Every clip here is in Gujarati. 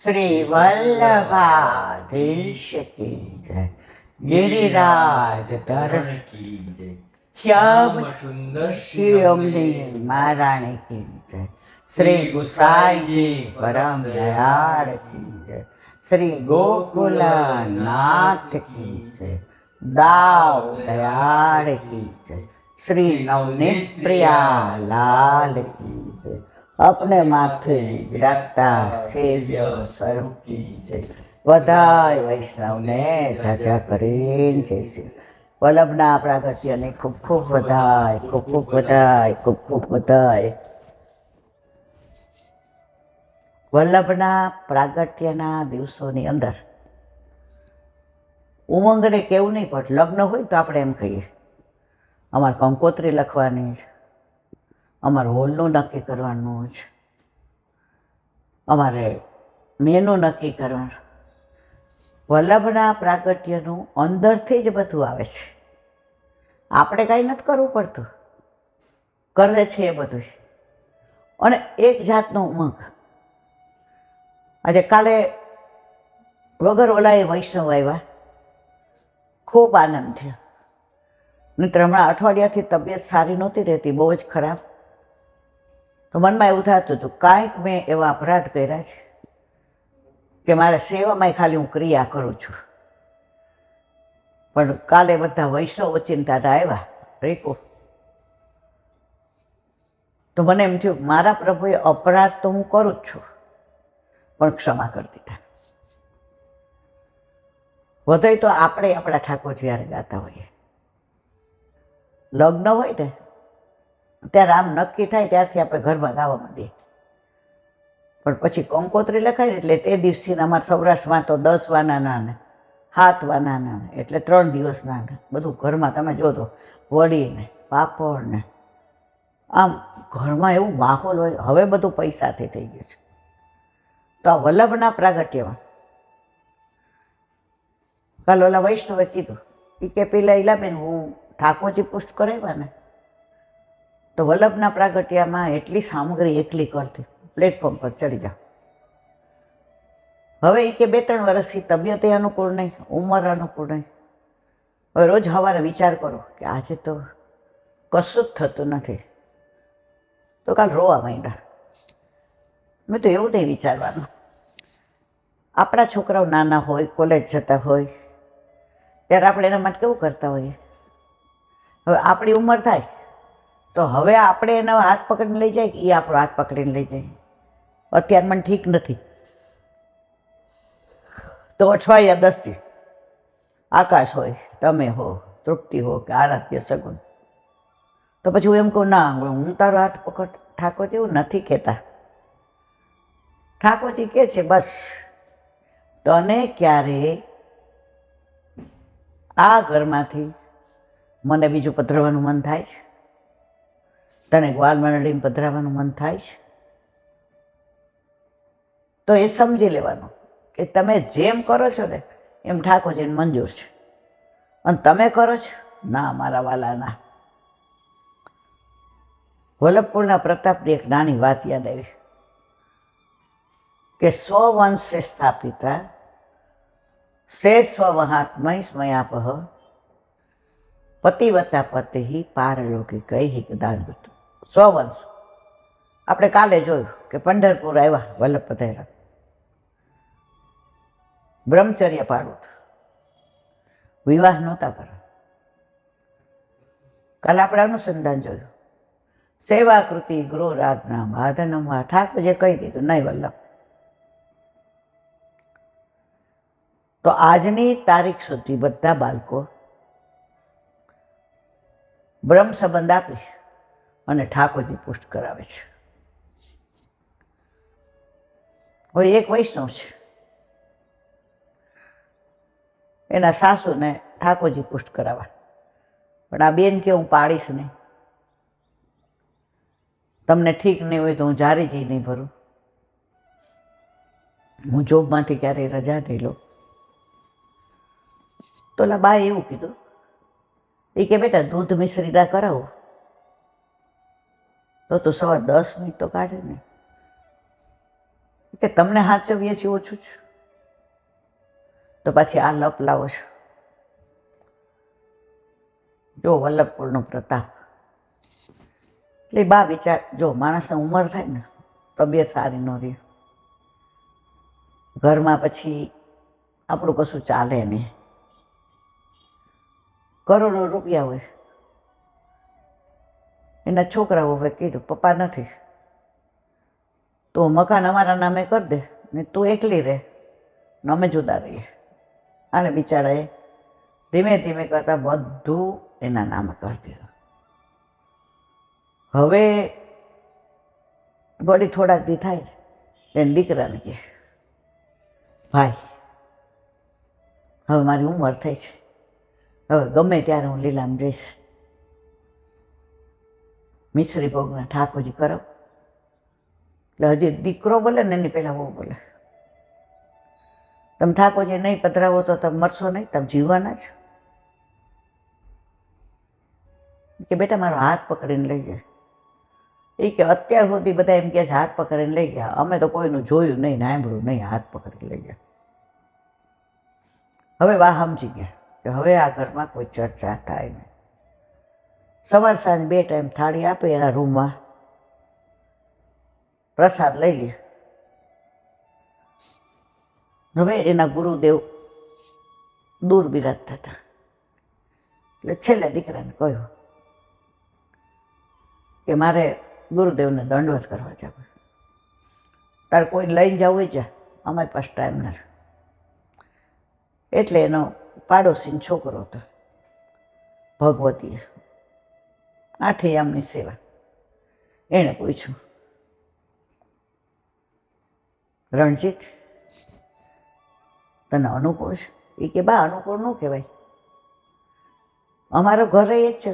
શ્રી વલ્લભાધીશ કી જય, ગિરિરાજ ધરણ की जय, શ્યામ सुंदर શિવમની મહારાણી કી જય, શ્રી ગુસાઈજી પરમ દયાળ કી જય, શ્રી ગોકુલનાથ કી જય, દાવ દયાળ કી જય, શ્રી નવનીત પ્રિયા લાલ કી જય, अपने माथे विराजता सेव्य स्वरूप की जय। बधाई वैष्णव ने जाजा करीन जैसे वल्लभना प्रागट्यने खूब खूब बधाई, खूब खूब बधाई, खूब खूब बधाई। વલ્લભના પ્રાગટ્યના દિવસોની અંદર ઉમંગને કેવું નહીં, પણ લગ્ન હોય તો આપણે એમ કહીએ અમારે કંકોત્રી લખવાની છે, અમારે હોલનું નક્કી કરવાનું છે, અમારે મેનુ નક્કી કરવાનું. વલ્લભના પ્રાગટ્યનું અંદરથી જ બધું આવે છે, આપણે કાંઈ નથી કરવું પડતું, કરે છે એ બધું. અને એક જાતનો ઉમંગ. આજે કાલે વગર ઓલાએ વૈષ્ણવ આવ્યા, ખૂબ આનંદ થયો. નહીંતર હમણાં અઠવાડિયાથી તબિયત સારી નહોતી રહેતી, બહુ જ ખરાબ. તો મનમાં એવું થતું હતું કાંઈક મેં એવા અપરાધ કર્યા છે કે મારા સેવામાં ખાલી હું ક્રિયા કરું છું. પણ કાલે બધા વૈષ્ણવ ઓચિંતાતા આવ્યા રીકો, તો મને એમ થયું મારા પ્રભુએ અપરાધ તો હું કરું જ છું, પણ ક્ષમા કરી દીધા. વધે તો આપણે આપણા ઠાકોર જ્યારે ગાતા હોઈએ, લગ્ન હોય ને ત્યારે આમ નક્કી થાય ત્યારથી આપણે ઘરમાં ગાવા માંડીએ. પણ પછી કંકોત્રી લખાય એટલે તે દિવસથી અમારા સૌરાષ્ટ્રમાં તો 10 વાના નાના, 7 વાના નાના, એટલે 3 દિવસ નાના. બધું ઘરમાં તમે જોજો, વડીને પાપડ ને આમ ઘરમાં એવું માહોલ હોય. હવે બધું પૈસાથી થઈ ગયું છે. તો આ વલ્લભના પ્રાગટ્યમાં કાલ ઓલા વૈષ્ણવે કીધું કે પેલા ઈલાબેન હું ઠાકોરજી પુષ્ટ કરાવ્યા ને, તો વલ્લભના પ્રાગટ્યમાં એટલી સામગ્રી એકલી કરતી, પ્લેટફોર્મ પર ચડી જાઓ. હવે એ કે 2-3 વર્ષથી તબિયત અનુકૂળ નહીં, ઉંમર અનુકૂળ નહીં. હવે રોજ સવારે વિચાર કરો કે આજે તો કશું જ થતું નથી, તો કાલ રોવા માંડ્યા. મેં તો એવું નહીં વિચારવાનું, આપણા છોકરાઓ નાના હોય, કોલેજ જતા હોય, ત્યારે આપણે એના માટે કેવું કરતા હોઈએ. હવે આપણી ઉંમર થાય તો હવે આપણે એનો હાથ પકડીને લઈ જાય કે એ આપણો હાથ પકડીને લઈ જાય. અત્યારે મને ઠીક નથી તો અઠવાડિયા 10 આકાશ હોય, તમે હો, તૃપ્તિ હો કે આરાધ્ય સગુણ, તો પછી હું એમ કહું ના હું તારો હાથ પકડ. ઠાકોરજી એવું નથી કહેતા. ઠાકોરજી કહે છે બસ તને ક્યારે આ ઘરમાંથી મને બીજું પધરાવવાનું મન થાય છે, તને ગ્વાલ મંડળીમાં પધરાવવાનું મન થાય છે, તો એ સમજી લેવાનું કે તમે જેમ કરો છો ને એમ ઠાકોરજીને મંજૂર છે, અને તમે કરો છો ના મારા વાલા ના. વલ્લભપુરના પ્રતાપની એક નાની વાત યાદ આવી કે સ્વવંશે સ્થાપિતા સે સ્વહાત્મય સ્મયાપહ પતિવતા પતિ પારલૌકિક કૈહિક દાનવત. સ્વવંશ આપણે કાલે જોયું કે પંઢરપુર આવ્યા વલ્લભ પધાર્યા, બ્રહ્મચર્ય પાડવું, વિવાહ નહોતા કરવા. કાલે આપણે અનુસંધાન જોયું, સેવાકૃતિ ગૃહ રાજ્ઞા બાધનમાં ઠાકોરજીએ કહી દીધું નહીં વલ્લભ. તો આજની તારીખ સુધી બધા બાળકો બ્રહ્મ સંબંધ આપી અને ઠાકોરજી પુષ્ટ કરાવે છે. હવે એક વૈષ્ણવ છે, એના સાસુને ઠાકોરજી પુષ્ટ કરાવવા, પણ આ બેન કે હું પાડીશ નહીં, તમને ઠીક નહીં હોય તો હું જારી જઈ નહીં ભરું, હું જોબમાંથી ક્યારેય રજા નહીં લઉં. તો ઓલા બાએ એવું કીધું એ કે બેટા દૂધ મિશ્રીના કરાવું તો તું 10:15 મિનિટ તો કાઢે ને. કે તમને હાચવીએ છીએ ઓછું જ, તો પછી આ લપ લાવો છો. જો વલ્લભપુરનો પ્રતાપ. એટલે બા વિચાર, જો માણસને ઉંમર થાય ને, તબિયત સારી ન રહે, ઘરમાં પછી આપણું કશું ચાલે નહીં. કરોડો રૂપિયા હોય, એના છોકરાઓ હવે કીધું પપ્પા નથી તો મકાન અમારા નામે કરી દે ને તું એકલી રહે ને અમે જુદા રહીએ. અને બિચારાએ ધીમે ધીમે કરતાં બધું એના નામે કરી દીધું. હવે વળી થોડાક દી થાય એને દીકરાને કહે, ભાઈ હવે મારી ઉંમર થઈ છે, હવે ગમે ત્યારે હું લીલામ જઈશ, મિશ્રી ભોગને ઠાકોરજી કરો. એટલે હજી દીકરો બોલે ને એની પહેલાં બહુ બોલે, તમે ઠાકોરજી નહીં પધરાવો તો તમે મરશો નહીં, તમે જીવવાના જ. કે બેટા મારો હાથ પકડીને લઈ જાય. એ કે અત્યાર સુધી બધા એમ કહે છે હાથ પકડીને લઈ ગયા, અમે તો કોઈનું જોયું નહીં સાંભળ્યું નહીં, હાથ પકડી લઈ ગયા. હવે વાહ સમજી ગયા કે હવે આ ઘરમાં કોઈ ચર્ચા થાય નહીં. સવાર સાંજ 2 ટાઈમ થાળી આપે એના રૂમમાં, પ્રસાદ લઈ લે. હવે એના ગુરુદેવ દૂર બિરાજતા હતા. એટલે છેલ્લે દીકરાને કહ્યું કે મારે ગુરુદેવને દંડવત કરવા જવું, તારે કોઈ લઈને જવું હોય જા, અમારી પાસે ટાઈમ નથી. એટલે એનો પાડોશીનો છોકરો હતો ભગવતી, 8 યામની સેવા. એણે પૂછ્યું, રણજીત તને અનુકૂળ છે? એ કે બા અનુકૂળ ન કહેવાય, અમારું ઘર એ જ છે,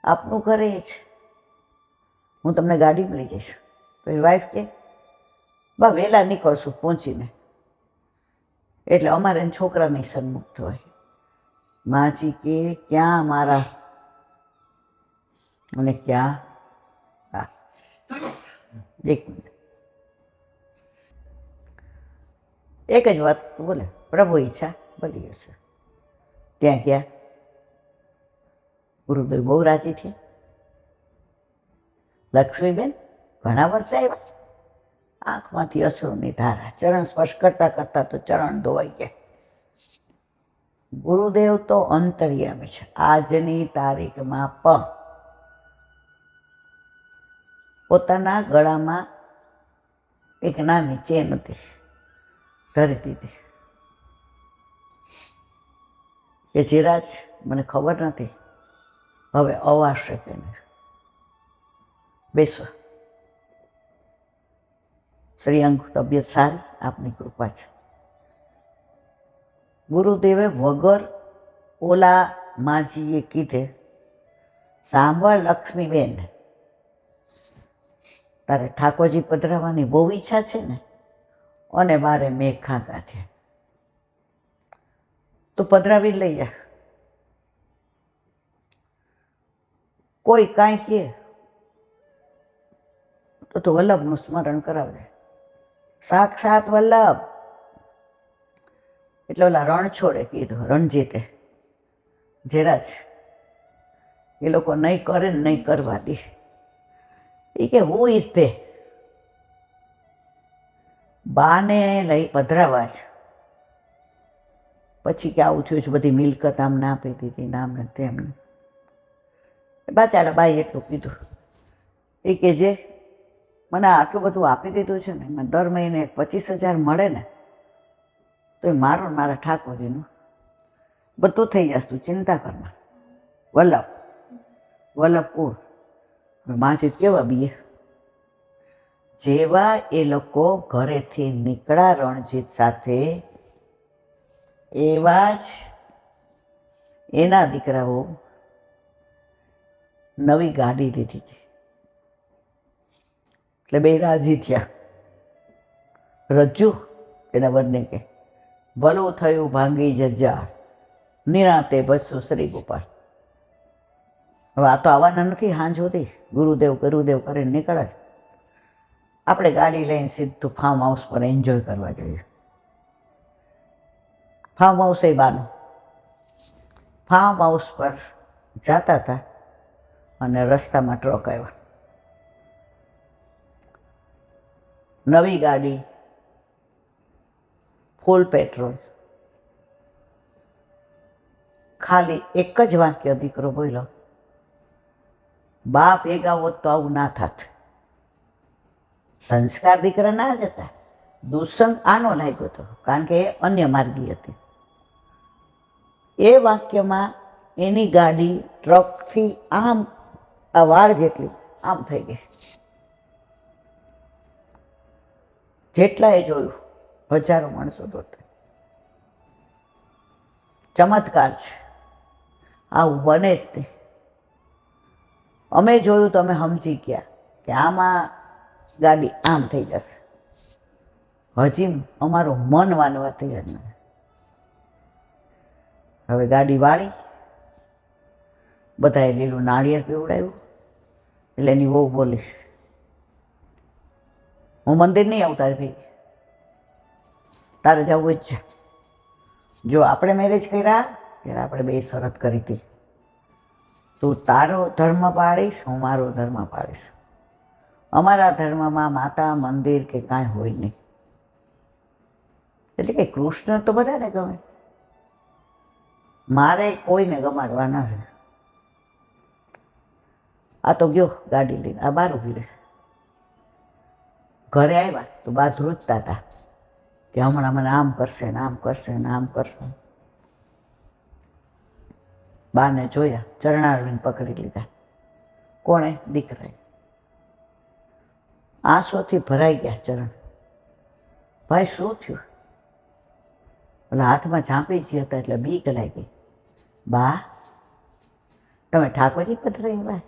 આપનું ઘર એ છે, હું તમને ગાડીમાં લઈ જઈશ. તો એ વાઈફ કે બા વહેલા નીકળશું પહોંચીને. એટલે અમારે એને છોકરાની સન્મુખ થવાય. માજી કે ક્યાં મારા, અને ક્યાં, હા 1 મિનિટ, એક જ વાત બોલે, પ્રભુ ઈચ્છા બની હશે. ત્યાં ગયા, ગુરુદેવ બહુ રાજી થયા. લક્ષ્મીબેન ઘણા વર્ષે આવ્યા, આંખમાંથી અશ્રુની ધારા, ચરણ સ્પર્શ કરતા કરતા તો ચરણ ધોવાઈ ગયા. ગુરુદેવ તો અંતર્યામી છે. આજની તારીખમાં પણ પોતાના ગળામાં એક નાની ચેન હતી, ધરી દીધી કે જીરાજ મને ખબર નથી, હવે અવાશે કે નહીં, બેસો. શ્રીઅંગ તબિયત સારી, આપની કૃપા છે. ગુરુદેવે વગર ઓલા માજીએ કીધે, સાંભળ લક્ષ્મીબેન, તારે ઠાકોરજી પધરાવવાની બહુ ઈચ્છા છે ને, અને મારે મેઘ ખાધા છે, તો પધરાવી લઈ જા. કોઈ કાંઈ કહે તો વલ્લભનું સ્મરણ કરાવજે, સાક્ષાત વલ્લભ. એટલે ઓલા રણછોડે કીધું, રણજીતે, જેરાજ એ લોકો નહીં કરે ને નહીં કરવા દે. એ કે હું ઇઝ ધે, બાને લઈ પધરાવા છે, પછી કે આવું થયું છે, બધી મિલકત આમને આપી દીધી, નામને તેમને. બાચાડા બાઈ એટલું કીધું, એ કે જે મને આટલું બધું આપી દીધું છે ને, મને દર મહિને 25,000 મળે ને, તો એ મારું મારા ઠાકોરજીનું બધું થઈ જશે, તું ચિંતા કરમાં. વલ્લભ વલ્લભપુર માજી કેવા બીએ, જેવા એ લોકો ઘરેથી નીકળ્યા રણજીત સાથે, એવા જ એના દીકરાઓ નવી ગાડી લીધી હતી. એટલે બે રાજી થયા. રજ્જુ એના બંને કે ભલું થયું ભાંગી જજ્જા, નિરાંતે બચશું શ્રી ગોપાલ. હવે આ તો આવવાના નથી, હાંજ સુધી ગુરુદેવ ગુરુદેવ કરીને નીકળે. આપણે ગાડી લઈને સીધું ફાર્મ હાઉસ પર એન્જોય કરવા જઈએ. ફાર્મ હાઉસ એ બાનું. ફાર્મ હાઉસ પર જતા હતા અને રસ્તામાં ટ્રક આવ્યો. નવી ગાડી, ફૂલ પેટ્રોલ. ખાલી એક જ વાક્ય દીકરો બોલ્યો, બા ભેગા હોત તો આવું ના થાત. સંસ્કાર દીકરા ના જ હતા. દુસંગ આનો લાગ્યો હતો, કારણ કે એ અન્ય માર્ગી હતી. એ વાક્યમાં એની ગાડી ટ્રકથી આમ આ વાળ જેટલી આમ થઈ ગઈ. જેટલાએ જોયું, હજારો માણસો દોડતા. ચમત્કાર છે, આવું બને જ નહીં. અમે જોયું તો અમે સમજી ગયા કે આમાં ગાડી આમ થઈ જશે. હજી અમારું મન માનવા તૈયાર ન. હવે ગાડી વાળી, બધાએ લીલું નાળિયેર પીવડાવ્યું. એટલે એની વહુ બોલી, હું મંદિર નહીં આવું તારી ભેગી, તારે જવું જ છે. જો આપણે મેરેજ કર્યા ત્યારે આપણે બે શરત કરી હતી, તું તારો ધર્મ પાળીશ, હું મારો ધર્મ પાળીશ. અમારા ધર્મમાં માતા મંદિર કે કાંઈ હોય નહીં. એટલે કે કૃષ્ણ તો બધાને ગમે, મારે કોઈને ગમાડવા ના રહે. આ તો ગયો ગાડી લઈને, આ બાર ઊભી રહે. ઘરે આવ્યા તો બા ધ્રુજતા હતા કે હમણાં મને આમ કરશે ને આમ કરશે ને આમ કરશે. બાને જોયા, ચરણારવિંદ પકડી લીધા. કોણે? દીકરાએ. આંસુથી ભરાઈ ગયા ચરણ. ભાઈ શું થયું? ઓલા હાથમાં ઝાંપીજી હતા એટલે બીક લાગી. બા તમે ઠાકોરજી પધરાઈ? ભાઈ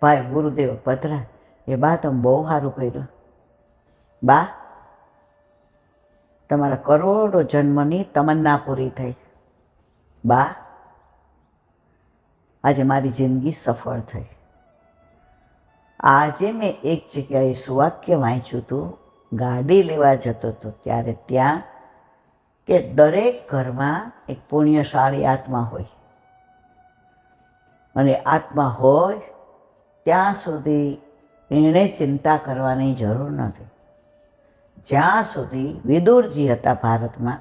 ભાઈ ગુરુદેવ પધરા. એ બા તમે બહુ સારું કર્યું. બા તમારા કરોડો જન્મની તમન્ના પૂરી થઈ. બા આજે મારી જિંદગી સફળ થઈ. આજે મેં એક જગ્યાએ સુવાક્ય વાંચ્યું હતું, ગાડી લેવા જતો હતો ત્યારે, ત્યાં કે દરેક ઘરમાં એક પુણ્યશાળી આત્મા હોય, અને આત્મા હોય ત્યાં સુધી એણે ચિંતા કરવાની જરૂર નથી. જ્યાં સુધી વિદુરજી હતા ભારતમાં,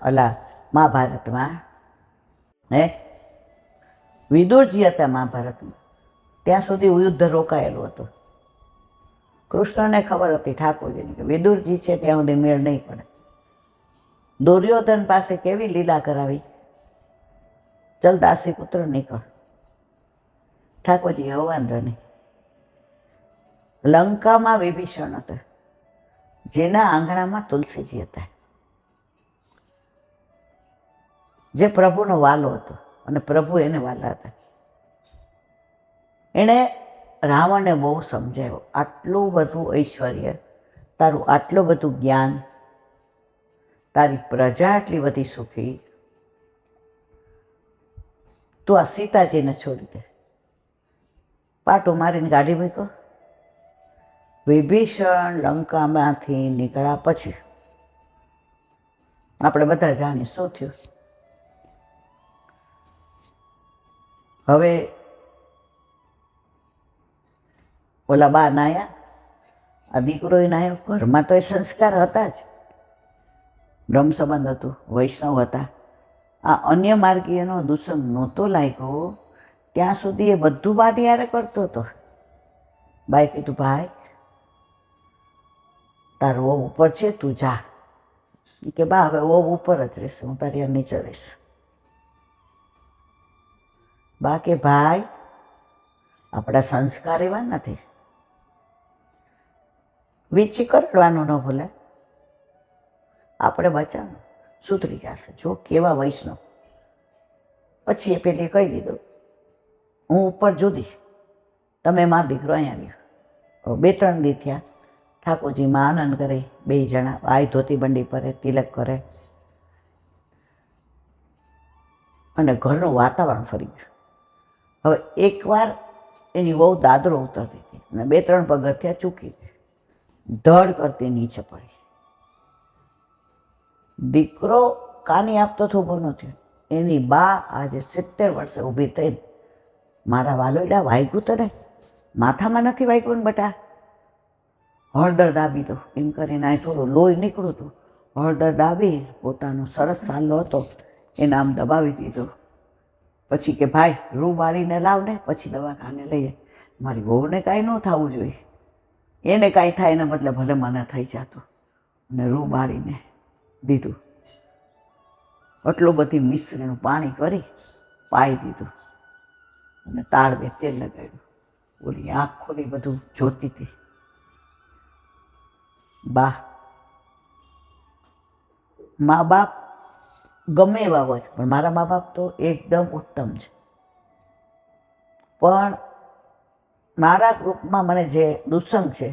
મહાભારતમાં, વિદુરજી હતા મહાભારતમાં, ત્યાં સુધી યુદ્ધ રોકાયેલું હતું. કૃષ્ણને ખબર હતી ઠાકોરજીને કે વિદુરજી છે ત્યાં સુધી મેળ નહીં પડે. દુર્યોધન પાસે કેવી લીલા કરાવી, ચલ દાસી પુત્ર નીકળ. ઠાકોરજી વાંધો નહીં. લંકામાં વિભીષણ હતા, જેના આંગણામાં તુલસીજી હતા, જે પ્રભુનો વાલો હતો અને પ્રભુ એને વાલા હતા. એણે રાવણને બહુ સમજાવ્યો, આટલું બધું ઐશ્વર્ય, તારું આટલું બધું જ્ઞાન, તારી પ્રજા આટલી બધી સુખી, તું આ સીતાજીને છોડી દે. પાટું મારીને ગાડી મૂક્યો. વિભીષણ લંકામાંથી નીકળ્યા પછી આપણે બધા જાણીએ શું થયું. હવે ઓલા બા નાયા, આ દીકરોય નાયો. ઘરમાં તો એ સંસ્કાર હતા જ, બ્રહ્મ સંબંધ હતું, વૈષ્ણવ હતા. આ અન્ય માર્ગીયનો દુસંગ નહોતો લાગ્યો ત્યાં સુધી એ બધું બા યારે કરતો હતો. બાએ કીધું, ભાઈ તારો ઓવ ઉપર છે, તું જા. કે બા હવે ઓવ ઉપર જ રહેશે, હું તારી આ નીચે રહીશ. બા કે ભાઈ આપણા સંસ્કાર એવા નથી, વીછી કરડવાનું ન ભૂલે, આપણે બચાવવાનું, સુધરી જશે. જો કેવા વૈષ્ણવ. પછી એ પેલી કહી દીધું, હું ઉપર જુદી, તમે મારો દીકરો અહીંયા આવ્યો. 2-3 દી થયા. ઠાકોરજીમાં આનંદ કરે, 2 જણા. આય ધોતી બંડી પહેરે, તિલક કરે, અને ઘરનું વાતાવરણ ફરી ગયું. હવે એકવાર એની બહુ દાદરો ઉતરતી હતી અને 2-3 પગથિયાં ચૂકી ગઈ. ધડ કરતી નીચે પડી. દીકરો કાની આપતો ઊભો ન થયો. એની બા આજે 70 વર્ષે ઊભી થઈને, મારા વાલોડા વાગ્યું તને, માથામાં નથી વાગ્યું ને બટા, હળદર દાબી દો એમ કરીને. આ થોડું લોહી નીકળ્યું હતું, હળદર દાબી પોતાનો સરસ સાલ્લો હતો એને આમ દબાવી દીધો. પછી કે ભાઈ રૂ બાળીને લાવ ને પછી દવાખાને લઈએ. મારી વહુને કાંઈ ન થવું જોઈએ, એને કાંઈ થાય એના બદલે ભલે મને થઈ જતું. અને રૂ બાળીને દીધું. આટલું બધી મિશ્રીનું પાણી કરી પાઈ દીધું અને તાળવે તેલ લગાડ્યું. ઓલી આંખ ખોલી બધું જોતી હતી. મા બાપ ગમે એવા હોય, પણ મારા મા બાપ તો એકદમ ઉત્તમ છે. પણ મારા ગ્રુપમાં મને જે દુસંગ છે,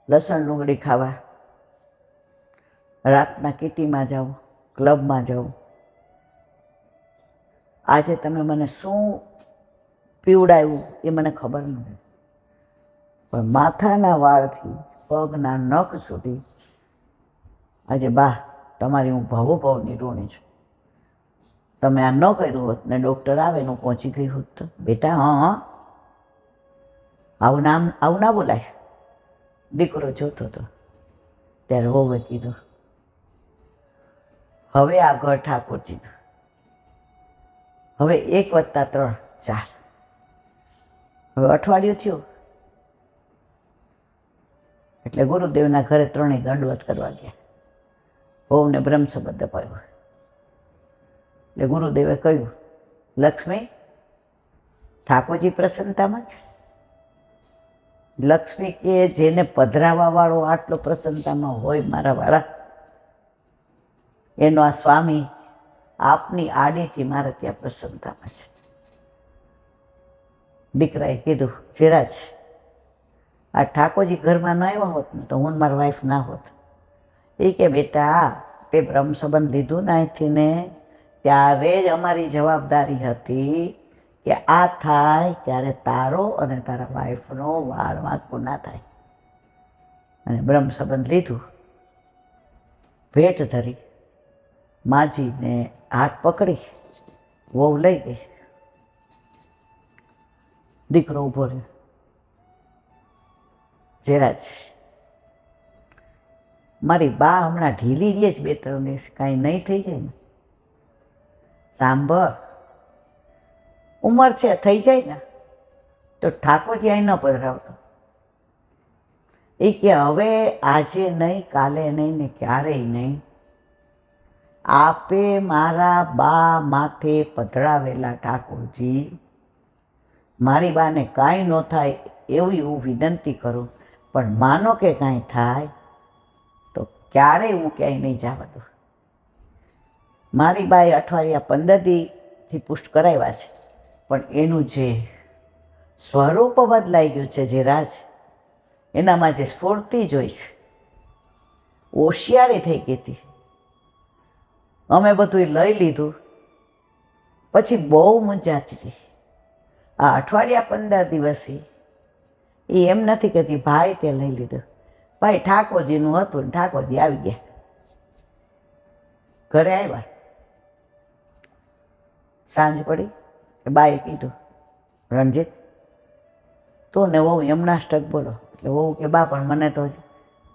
લસણ ડુંગળી ખાવા, રાતના કિટીમાં જાઉં, ક્લબમાં જાઉં. આજે તમે મને શું પીવડાવ્યું એ મને ખબર નથી, પણ માથાના વાળથી પગના નખ સુધી આજે બા તમારી હું ભાવોભાવની ઋણી છું. તમે આ ન કર્યું હોત ને ડૉક્ટર આવે હું પહોંચી ગઈ હોત તો બેટા હા આવું ના બોલાય. દીકરો જોતો હતો ત્યારે વહુએ કીધું, હવે આ ઘર ઠાકોરજીનું, હવે 1 + 3 = 4. હવે અઠવાડિયું થયું એટલે ગુરુદેવના ઘરે 3 દંડવત કરવા ગયા. વહુને બ્રહ્મ સંબંધ અપાયો. એટલે ગુરુદેવે કહ્યું, લક્ષ્મી, ઠાકોરજી પ્રસન્નતામાં છે. લક્ષ્મી કે જેને પધરાવા વાળો આટલો પ્રસન્નતામાં હોય મારા વાળા, એનો આ સ્વામી આપની આડીથી મારે ત્યાં પ્રસન્નતામાં છે. દીકરાએ કીધું, જેરાજ આ ઠાકોરજી ઘરમાં ન આવ્યા હોત ને તો હું મારા વાઈફ ના હોત. એ કે બેટા તે બ્રહ્મ સંબંધ લીધું ને અહીંથી ને ત્યારે જ અમારી જવાબદારી હતી કે આ થાય ત્યારે તારો અને તારા વાઈફનો વાળ વાંકો ના થાય. અને બ્રહ્મ સંબંધ લીધું, ભેટ ધરી, માજીને હાથ પકડી વહુ લઈ ગઈ. દીકરો ઊભો રહ્યો. જેરાજ મારી બા હમણાં ઢીલી રહે જ 2-3 દિવસ, કાંઈ નહીં થઈ જાય ને. સાંભળ, ઉંમર છે થઈ જાય ને તો ઠાકોરજી અહીં ન પધરાવતો. એ કે હવે આજે નહીં, કાલે નહીં ને ક્યારેય નહીં. આપે મારા બા માથે પધરાવેલા ઠાકોરજી, મારી બાને કાંઈ ન થાય એવી હું વિનંતી કરું, પણ માનો કે કાંઈ થાય તો ક્યારેય હું ક્યાંય નહીં જવા દઉં. મારી બાએ અઠવાડિયા 15 દીથી પુષ્ટ કરાવ્યા છે, પણ એનું જે સ્વરૂપ બદલાઈ ગયું છે, જે રાજ એનામાં જે સ્ફૂર્તિ જોઈ છે, હોશિયારી થઈ ગઈ હતી. અમે બધું લઈ લીધું પછી બહુ મૂંઝાતી હતી. આ અઠવાડિયા 15 દિવસથી એ એમ નથી કહેતી ભાઈ તે લઈ લીધું, ભાઈ ઠાકોરજીનું હતું ને ઠાકોરજી આવી ગયા. ઘરે આવ્યા, સાંજ પડી, બાએ કીધું, રણજીત તો ને વહુ યમનાષ્ટક બોલો. એટલે વહુ કે બા પણ મને તો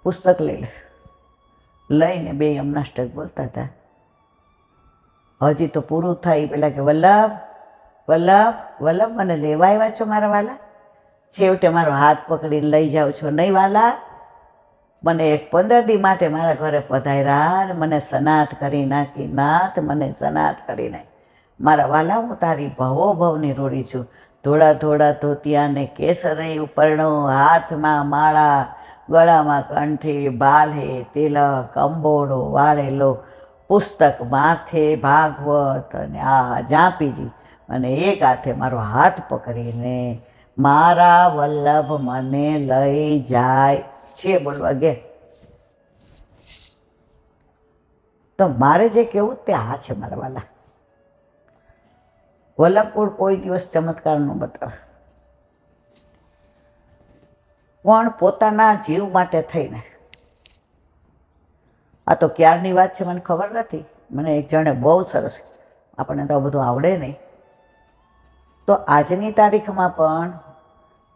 પુસ્તક લઈ લે. લઈને 2 યમનાષ્ટક બોલતા હતા. હજી તો પૂરું થાય પેલા કે વલ્લભ વલ્લભ વલ્લભ મને લેવા આવ્યા છો મારા વાલા, છેવટે મારો હાથ પકડીને લઈ જાઓ છો નહીં વાલા. મને 15 દી માટે મારા ઘરે પધાર્યા ને મને સનાત કરી નાખી. નાથ મને સનાત કરી નાખી. મારા વાલા, હું તારી ભવોભવની રોડી છું. ધોળા ધોળા ધોતિયા ને કેસરી ઉપરણો, હાથમાં માળા, ગળામાં કંઠી, બાલે તિલક, અંબોડો વાળેલો, પુસ્તક માથે ભાગવત અને આ જાપીજી, અને એક હાથે મારો હાથ પકડીને મારા વલ્લભ મને લઈ જાય છે બોલવા ગયા. તો મારે જે કહેવું તે આ છે મારા વાલા, વલ્લભકુળ કોઈ દિવસ ચમત્કાર ન બતાવે. પણ પોતાના જીવ માટે થઈને. આ તો ક્યારની વાત છે મને ખબર નથી. મને એક જણે બહુ સરસ, આપણને તો બધું આવડે નહીં, તો આજની તારીખમાં પણ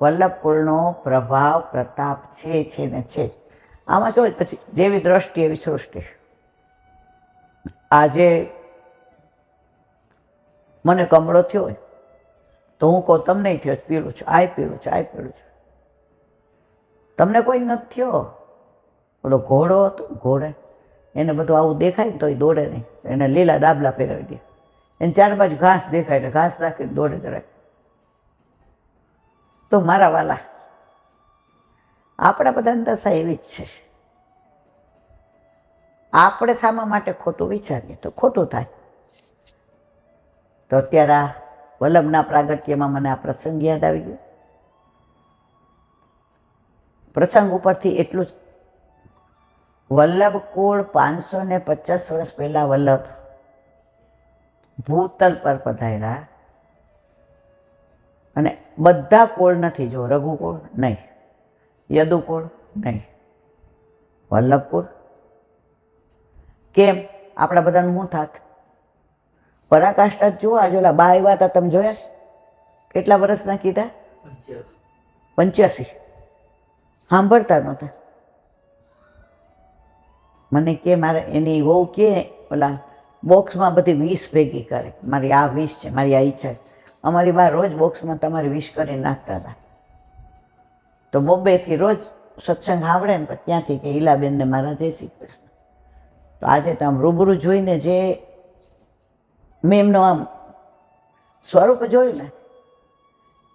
વલ્લભકુળનો પ્રભાવ પ્રતાપ છે ને છે. આમાં કેવું પછી જેવી દ્રષ્ટિ એવી સૃષ્ટિ. આજે મને કમળો થયો હોય તો હું કહું તમને થયો પીળું છું, આ પીળું છે, આ પીળું છે. તમને કોઈ નથી થયો. ઓલો ઘોડો હતો, ઘોડે એને બધું આવું દેખાય ને તો એ દોડે નહીં, એને લીલા ડાબલા પહેરાવી દે. એને ચાર બાજુ ઘાસ દેખાય એટલે ઘાસ રાખીને દોડે કરે. તો મારા વાલા, આપણા બધાની દશા એવી જ છે. આપણે શામા માટે ખોટું વિચારીએ તો ખોટું થાય. તો અત્યારે આ વલ્લભના પ્રાગટ્યમાં મને આ પ્રસંગ યાદ આવી ગયો. પ્રસંગ ઉપરથી એટલું જ, વલ્લભકુળ 550 વર્ષ પહેલા વલ્લભ ભૂતલ પર પધાર્યા. અને બધા કુળ નથી, જો રઘુકુળ નહીં, યદુકુળ નહીં, વલ્લભકુળ. કેમ? આપણા બધાનું શું થાત? પરાકાષ્ઠા જુઓ. આજે ઓલા બા આવ્યા હતા, તમે જોયા? કેટલા વર્ષના કીધા? 85. સાંભળતા નહોતા. મને કે મારે એની વહુ કે ઓલા બોક્સમાં બધી 20 ભેગી કરે. મારી આ 20 છે, મારી આ ઈચ્છા. અમારી બા રોજ બોક્સમાં તમારી 20 કરીને નાખતા હતા. તો બોમ્બેથી રોજ સત્સંગ સાંભળે ને ત્યાંથી કે ઈલાબેનને મારા જય શ્રી કૃષ્ણ. તો આજે તો આમ રૂબરૂ જોઈને જે મેં એમનું આમ સ્વરૂપ જોયું ને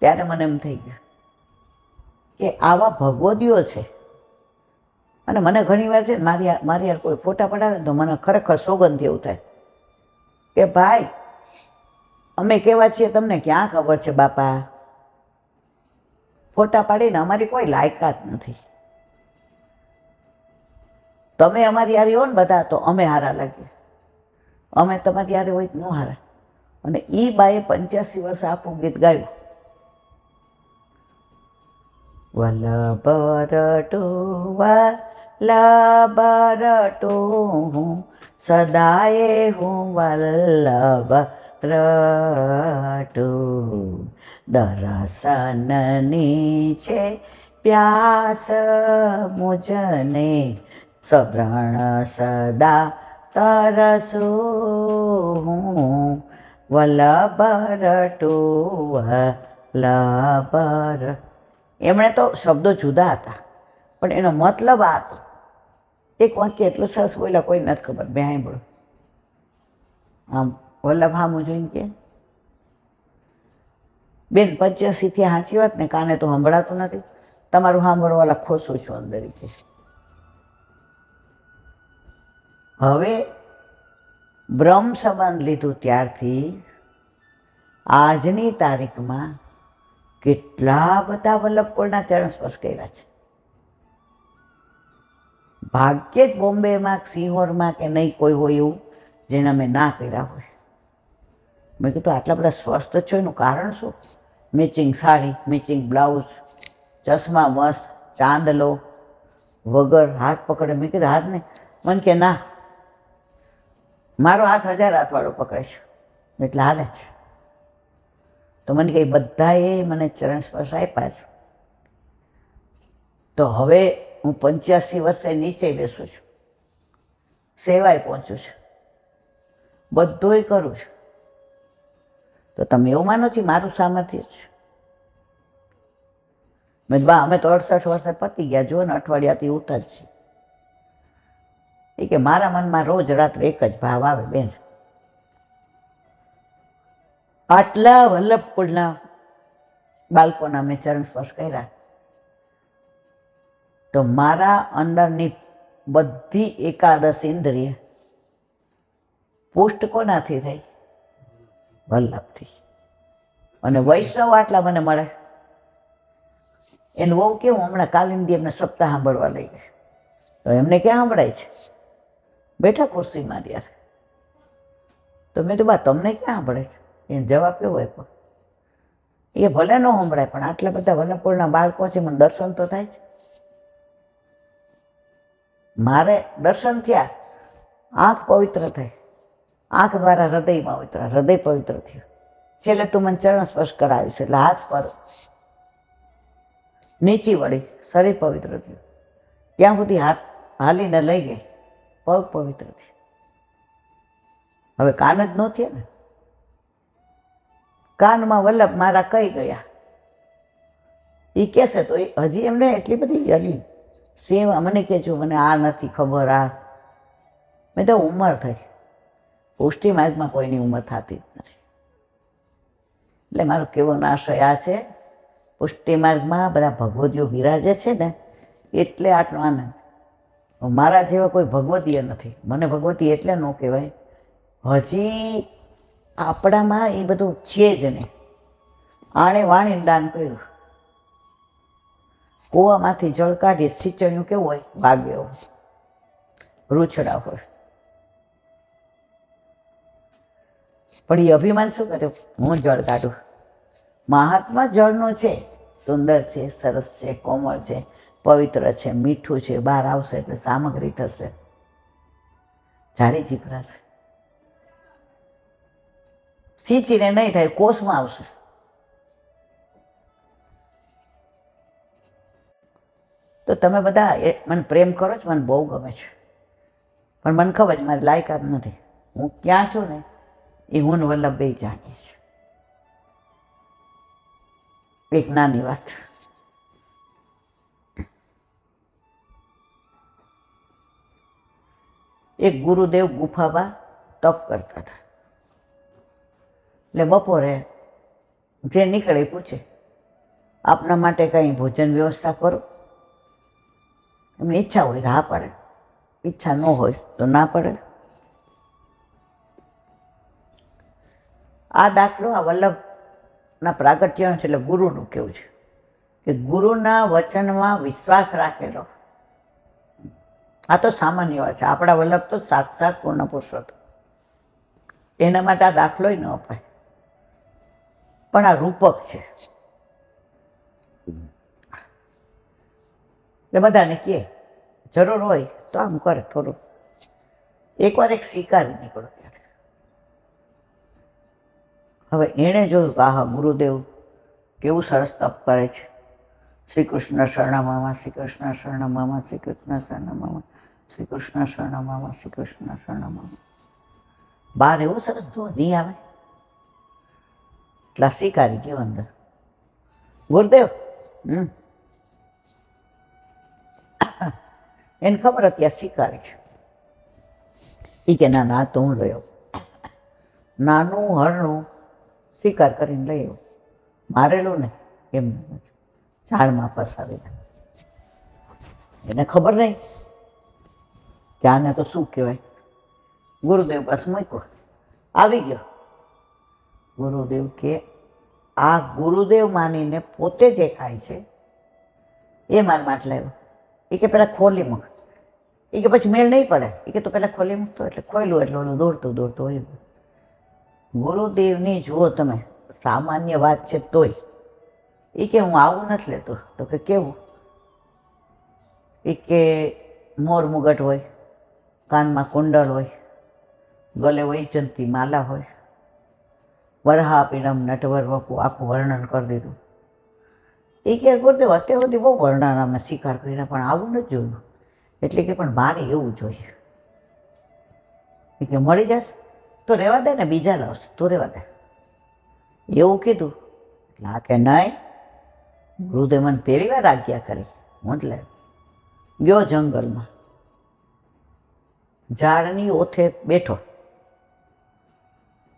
ત્યારે મને એમ થઈ ગયું કે આવા ભગવદીઓ છે. અને મને ઘણી વાર છે ને મારી યાર કોઈ ફોટા પડાવે ને તો મને ખરેખર સોગંદ એવું થાય કે ભાઈ અમે કેવા છીએ તમને ક્યાં ખબર છે બાપા. ફોટા પાડીને અમારી કોઈ લાયકાત નથી. તમે અમારી હારી હો ને બધા તો અમે હારા લાગીએ. અમે તમારી હારે હોય ન હારા. અને એ બાએ 85 વર્ષ આખું ગીત ગાયું. વલ્લભરટુ વલ્લભરટુ હું સદાય હું વલ્લભ રટુ. દર્શનની છે પ્યાસ મુજને સવ્રણ સદા તરસું હું વલ્લભરટુ વલ્લભર. એમણે તો શબ્દો જુદા હતા પણ એનો મતલબ આ હતો. એક વાક્ય એટલું સરસ બોલ્યા, કોઈ નથી ખબર, મેં સાંભળ્યું. આમ વલ્લભ હામું જોઈને કે બેન 85 થી સાચી વાત ને, કાને તો સંભળાતું નથી, તમારું સાંભળવાલા ખોસું છું અંદર કે. હવે બ્રહ્મ સંબંધ લીધું ત્યારથી આજની તારીખમાં કેટલા બધા વલ્લભકુળના ચરણ સ્પર્શ કર્યા છે. ભાગ્યે જ બોમ્બેમાં, સિંહોરમાં કે નહીં કોઈ હોય એવું જેના મેં ના કર્યા હોય. મેં કીધું આટલા બધા સ્વસ્થ છો એનું કારણ શું? મેચિંગ સાડી, મેચિંગ બ્લાઉઝ, ચશ્મા મસ્ત, ચાંદલો વગર, હાથ પકડે. મેં કીધું હાથ ને, મને કે ના મારો હાથ 1000 હાથવાળો પકડે છે એટલે હાલે છે. તો મને કહે બધાએ મને ચરણ સ્પર્શ આપ્યા છે. તો હવે હું 85 વર્ષે નીચે બેસું છું, સેવાય પહોંચું છું, બધુંય કરું છું. તો તમે એવું માનો છો મારું સામર્થ્ય છે? મેં બા અમે તો 68 વર્ષે પતી ગયા, જો ને અઠવાડિયાથી ઉઠા જ છીએ. એ કે મારા મનમાં રોજ રાત્રે એક જ ભાવ આવે બેન, આટલા વલ્લભકુળના બાળકોના મેં ચરણ સ્પર્શ કર્યા તો મારા અંદરની બધી 11 ઇન્દ્રિય પુષ્ટ કોનાથી થઈ? વલ્લભથી. અને વૈષ્ણવ આટલા મને મળે. એનું બહુ કેવું, હમણાં કાલિંદી એમને સપ્તાહ સાંભળવા લઈ ગઈ તો એમને ક્યાં સાંભળાય છે? બેઠા ખુરશીમાં ત્યારે. તો મેં તો બા તમને ક્યાં સાંભળે છે? એને જવાબ કેવો આપ્યો? એ ભલે ન સંભળાય પણ આટલા બધા વલ્લભકુળના બાળકો છે, મને દર્શન તો થાય છે. મારે દર્શન થયા, આંખ પવિત્ર થઈ, આંખ દ્વારા હૃદયમાં ઉતરા, હૃદય પવિત્ર થયું, છેલ્લે તું મને ચરણ સ્પર્શ કરાવીશ એટલે હાથ પર નીચી વળી, શરીર પવિત્ર થયું, ત્યાં સુધી હાથ હાલીને લઈ ગઈ, પગ પવિત્ર થયો. હવે કાન જ ન થયા ને, કાનમાં વલ્લભ મારા કઈ ગયા એ કહેશે તો એ હજી એમને એટલી બધી હલી સેવા, મને કહેજો મને આ નથી ખબર, આ મેં તો ઉંમર થઈ, પુષ્ટિ માર્ગમાં કોઈની ઉંમર થતી જ નથી. એટલે મારો કેવો આશય આ છે, પુષ્ટિ માર્ગમાં બધા ભગવતીઓ બિરાજે છે ને એટલે આટલો આનંદ. મારા જેવા કોઈ ભગવતીય નથી, મને ભગવતી એટલે ન કહેવાય, હજી આપણામાં એ બધું છે જ નહીં. આણે વાણીને દાન કર્યું, કૂવામાંથી જળ કાઢી, સિંચણિયું કેવું હોય, વાગે એવું રૂછડા હોય, પણ એ અભિમાન શું કર્યું, હું જળ કાઢું. મહાત્મા જળનું છે, સુંદર છે, સરસ છે, કોમળ છે, પવિત્ર છે, મીઠું છે, બહાર આવશે એટલે સામગ્રી થશે, જારી જીભરાશે, સિંચીને નહીં થાય, કોષમાં આવશે. તો તમે બધા મને પ્રેમ કરો છો, મને બહુ ગમે છે, પણ મને ખબર છે મારી લાયકાત નથી. હું ક્યાં છું ને એ હું ને વલ્લભ બે જાણીએ છીએ. એક નાની વાત, એક ગુરુદેવ ગુફામાં તપ કરતા હતા. એટલે બપોરે જે નીકળે એ પૂછે, આપના માટે કંઈ ભોજન વ્યવસ્થા કરો? એમની ઈચ્છા હોય તો હા પડે, ઈચ્છા ન હોય તો ના પડે. આ દાખલો આ વલ્લભના પ્રાગટ્યનો છે, એટલે ગુરુનું કેવું છે કે ગુરુના વચનમાં વિશ્વાસ રાખેલો. આ તો સામાન્ય વાત છે, આપણા વલ્લભ તો સાક્ષાત પૂર્ણ પુરુષોત્તમ, એના માટે આ દાખલોય ન અપાય, પણ આ રૂપક છે. એટલે બધાને કહે, જરૂર હોય તો આમ કરે થોડું. એકવાર એક શિકારી નીકળો ત્યારે, હવે એણે જોયું કે આહા ગુરુદેવ કેવું સરસ તપ કરે છે, શ્રી કૃષ્ણ શરણમામાં, શ્રી કૃષ્ણ શરણમામાં, શ્રી કૃષ્ણ શરણમામાં, શ્રી કૃષ્ણ શરણમામાં, શ્રી કૃષ્ણ શરણમામાં. બહાર એવો સરસ ધ્વનિ આવે, એટલા શિકારી ગયો અંદર, ગુરુદેવ એને ખબર હતી આ શિકારી છે. એ કે ના ના તો હું લઈ નાનું હરણું શિકાર કરીને લઈ આવું, મારેલું ને એમ ઝાડમાં ફસાવેલા. એને ખબર નહીં કે આને તો શું કહેવાય. ગુરુદેવ પાસે મૂક્યો, આવી ગયો. ગુરુદેવ કે આ ગુરુદેવ માનીને પોતે જે ખાય છે એ મારા માટે લાવ્યો. એ કે પેલા ખોલી મૂક, એ કે પછી મેળ નહીં પડે, એ કે તો પેલા ખોલી મૂકતો, એટલે ખોયલું એટલે ઓલું દોડતું દોડતું હોય. ગુરુદેવની જુઓ તમે, સામાન્ય વાત છે તોય એ કે હું આવું નથી લેતો. તો કે કેવું? એ કે મોર મુગટ હોય, કાનમાં કુંડળ હોય, ગલે વૈજંતી માલા હોય, વરહા પીડમ નટવર વપુ, આખું વર્ણન કરી દીધું. એ કે ગુરુદેવ અત્યાર સુધી બહુ વર્ણન અમે શિકાર કર્યા પણ આવું નથી જોયું. એટલે કે પણ મારે એવું જોઈએ. એ કે મળી જશે તો રહેવા દે ને, બીજા લાવશે તો રહેવા દે, એવું કીધું. એટલે આ કે નહીં, ગુરુદેવ મને પહેલી વાર આજ્ઞા કરી. હું જ ગયો જંગલમાં, ઝાડની ઓથે બેઠો,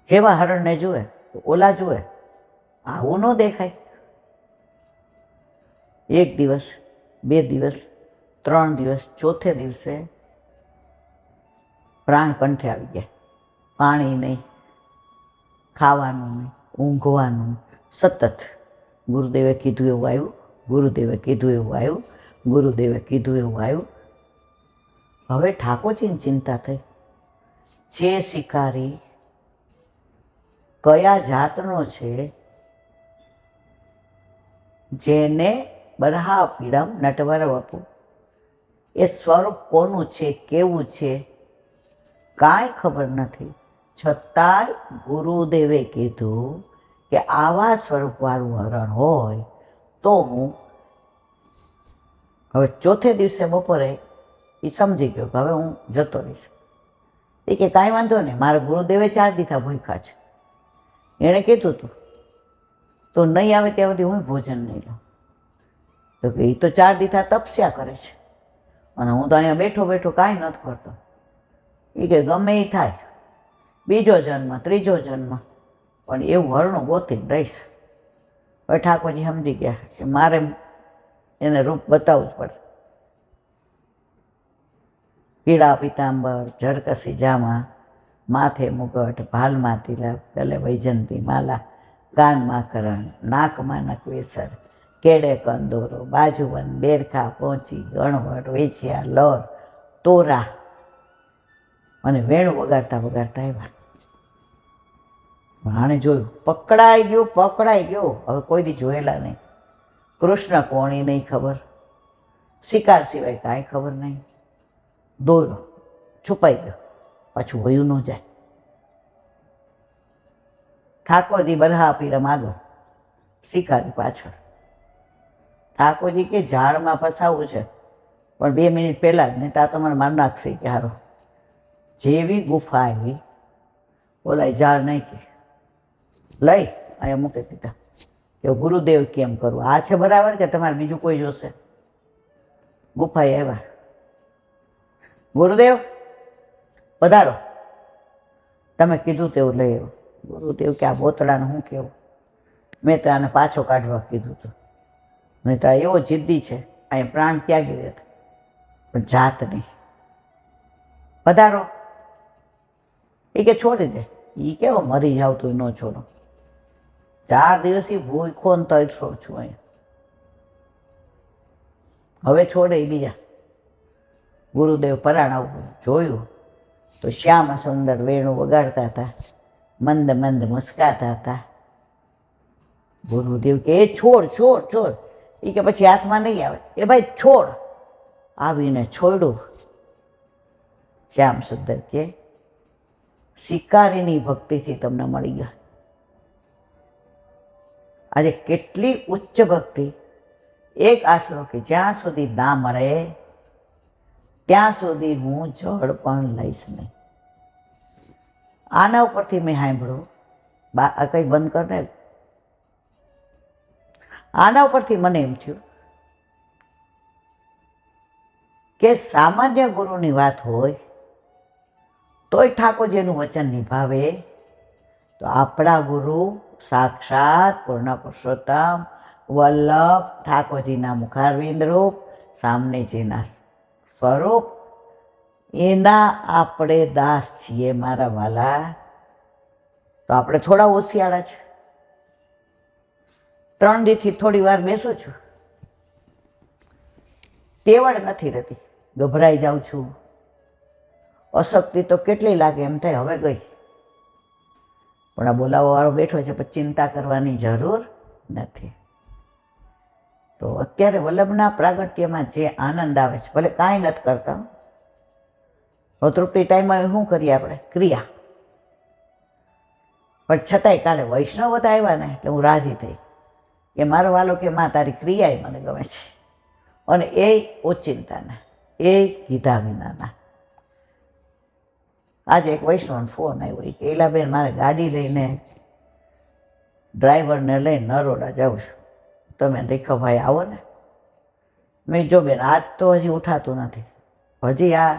જેવા હરણને જુએ ઓલા જુએ, આવું ન દેખાય. એક દિવસ, બે દિવસ, 3 દિવસ, ચોથે દિવસે પ્રાણ કંઠે આવી ગયા. પાણી નહીં, ખાવાનું નહીં, ઊંઘવાનું સતત. ગુરુદેવે કીધું એવું આવ્યું, ગુરુદેવે કીધું એવું આવ્યું, ગુરુદેવે કીધું એવું આવ્યું. હવે ઠાકોરજીની ચિંતા થઈ, જે શિકારી કયા જાતનો છે, જેને બરહા પીડમ નટવર વપુ, એ સ્વરૂપ કોનું છે, કેવું છે, કાંઈ ખબર નથી. છતાંય ગુરુદેવે કીધું કે આવા સ્વરૂપવાળું હરણ હોય તો હું હવે ચોથે દિવસે બપોરે એ સમજી ગયો કે હવે હું જતો રહીશ. એ કે કાંઈ વાંધો નહીં, મારા ગુરુદેવે 4 દીથા ભૂખ્યા છે, એણે કીધું હતું તો નહીં આવે ત્યાં સુધી હું ભોજન નહીં લઉં. તો કે એ તો 4 દીથા તપસ્યા કરે છે અને હું તો અહીંયા બેઠો બેઠો કાંઈ નથી કરતો. એ કે ગમે એ થાય, બીજો જન્મ, ત્રીજો જન્મ, પણ એવું હરણું ગોતીને રહીશ. હવે ઠાકોરજી સમજી ગયા કે મારે એને રૂપ બતાવવું જ પડે. પીળા પિતાંબર, ઝરકસી જામા, માથે મુગટ, ભાલમાં તિલક, ગલે વૈજંતી માલા, કાનમાં કરણ, નાકમાં નકવેસર, કેડે કંદોરો, બાજુબંધ, બેરખા, પહોંચી, ગણવટ, વેચિયા, લર, તોરા અને વેણું વગાડતા વગાડતા આવ્યા. આણે જોયું, પકડાઈ ગયું, પકડાઈ ગયું. હવે કોઈ દી જોયેલા નહીં. કૃષ્ણ કોણી નહીં ખબર, શિકાર સિવાય કાંઈ ખબર નહીં. દોરો છુપાઈ ગયો, પાછું વયું ન જાય. ઠાકોરજી બરહા પીરમ આગળ, શિકારી પાછળ. ઠાકોરજી કે ઝાડમાં ફસાવવું છે, પણ 2 મિનિટ પહેલાં જ, નહીં તો આ તમારે માર નાખશે કે હારો. જેવી ગુફા આવી, બોલાય ઝાડ નહીં કે લઈ અહીંયા મૂકી દીધા. કે ગુરુદેવ કેમ કરવું, આ છે બરાબર કે તમારે બીજું કોઈ જોશે? ગુફાએ આવ્યા. ગુરુદેવ પધારો, તમે કીધું તેવું લઈ આવ્યો. ગુરુદેવ કે આ બોતડાને શું કહેવું, મેં તો આને પાછો કાઢવા કીધું હતું, નહીં તો એવો જિદ્દી છે, અહીંયા પ્રાણ ત્યાગી દેતો, પણ જાત નહીં. પધારો. એ કે છોડી દે. એ કેવો મરી જાવ તો ન છોડો. 4 દિવસથી ભૂખો ને તરસો છું અહીંયા, હવે છોડે એ બીજા. ગુરુદેવ પરાણા ઉપર જોયું તો શ્યામ સુંદર વેણું વગાડતા હતા, મંદ મંદ મુસ્કાતા હતા. ગુરુદેવ કે એ છોડ છોડ છોડ. એ કે પછી હાથમાં નહીં આવે. એ ભાઈ છોડ. આવીને છોડ્યું. શ્યામ સુંદર કે શિકારીની ભક્તિથી તમને મળી ગયા. આજે કેટલી ઉચ્ચ ભક્તિ. એક આશરો કે જ્યાં સુધી ના મળે ત્યાં સુધી હું જળ પણ લઈશ નહીં. આના ઉપરથી મેં સાંભળ્યું, આ કંઈ બંધ કર ને. આના ઉપરથી મને એમ થયું કે સામાન્ય ગુરુની વાત હોય તોય ઠાકોરજીનું વચન નિભાવે, તો આપણા ગુરુ સાક્ષાત પૂર્ણ પુરુષોત્તમ વલ્લભ ઠાકોરજીના મુખારવિંદ રૂપ, સામનેજીના સ્વરૂપ, એના આપણે દાસ છીએ મારા વાલા. તો આપણે થોડા હોશિયાળા છે. 3 દીથી થોડી વાર બેસું છું, તેવડ નથી રહેતી, ગભરાઈ જાઉં છું. અશક્તિ તો કેટલી લાગે એમ થાય હવે ગઈ, પણ આ બોલાવવાવાળો બેઠો છે, પણ ચિંતા કરવાની જરૂર નથી. તો અત્યારે વલ્લભના પ્રાગટ્યમાં જે આનંદ આવે છે, ભલે કાંઈ નથી કરતા, હવે તૃપ્તિ ટાઈમમાં શું કરીએ આપણે? ક્રિયા. પણ છતાંય કાલે વૈષ્ણવ બધા આવ્યા ને એટલે હું રાજી થઈ કે મારો વાલો કે માં તારી ક્રિયાએ મને ગમે છે, અને એ ઓચિંતાના, એ કીધા વિનાના. આજે એક વૈષ્ણવનો ફોન આવ્યો કે એલાબેન મારે ગાડી લઈને ડ્રાઈવરને લઈને નરોડા જાઉં છું, તમે રેખાભાઈ આવો ને. મેં જો બેન આજ તો હજી ઉઠાતું નથી, હજી આ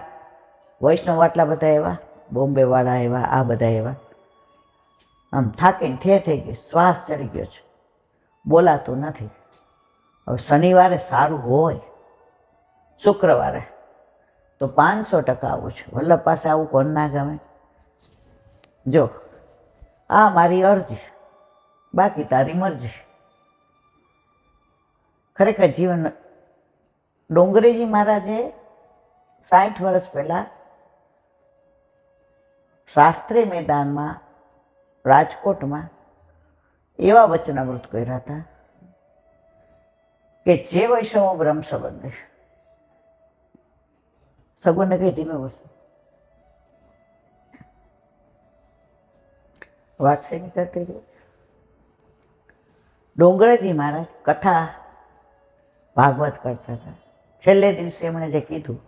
વૈષ્ણવ આટલા બધા એવા, બોમ્બેવાળા એવા, આ બધા એવા, આમ થાકીને ઠેર થઈ ગયું, શ્વાસ ચડી ગયો છે, બોલાતું નથી. હવે શનિવારે સારું હોય, શુક્રવારે તો 500% આવું છું. વલ્લભ પાસે આવું કોણ ના ગમે? જો આ મારી અરજી, બાકી તારી મરજી. ખરેખર જીવન. ડોંગરેજી મહારાજે 60 વર્ષ પહેલાં શાસ્ત્રી મેદાનમાં રાજકોટમાં એવા વચનામૃત કર્યા હતા કે જે વૈષ્ણવ બ્રહ્મ સંબંધી સગુણને કઈ ધીમે બોલ, વાત છે નહીં કરતી રહી. ડોંગરેજી મહારાજ કથા ભાગવત કરતા હતા. છેલ્લે દિવસે એમણે જે કીધું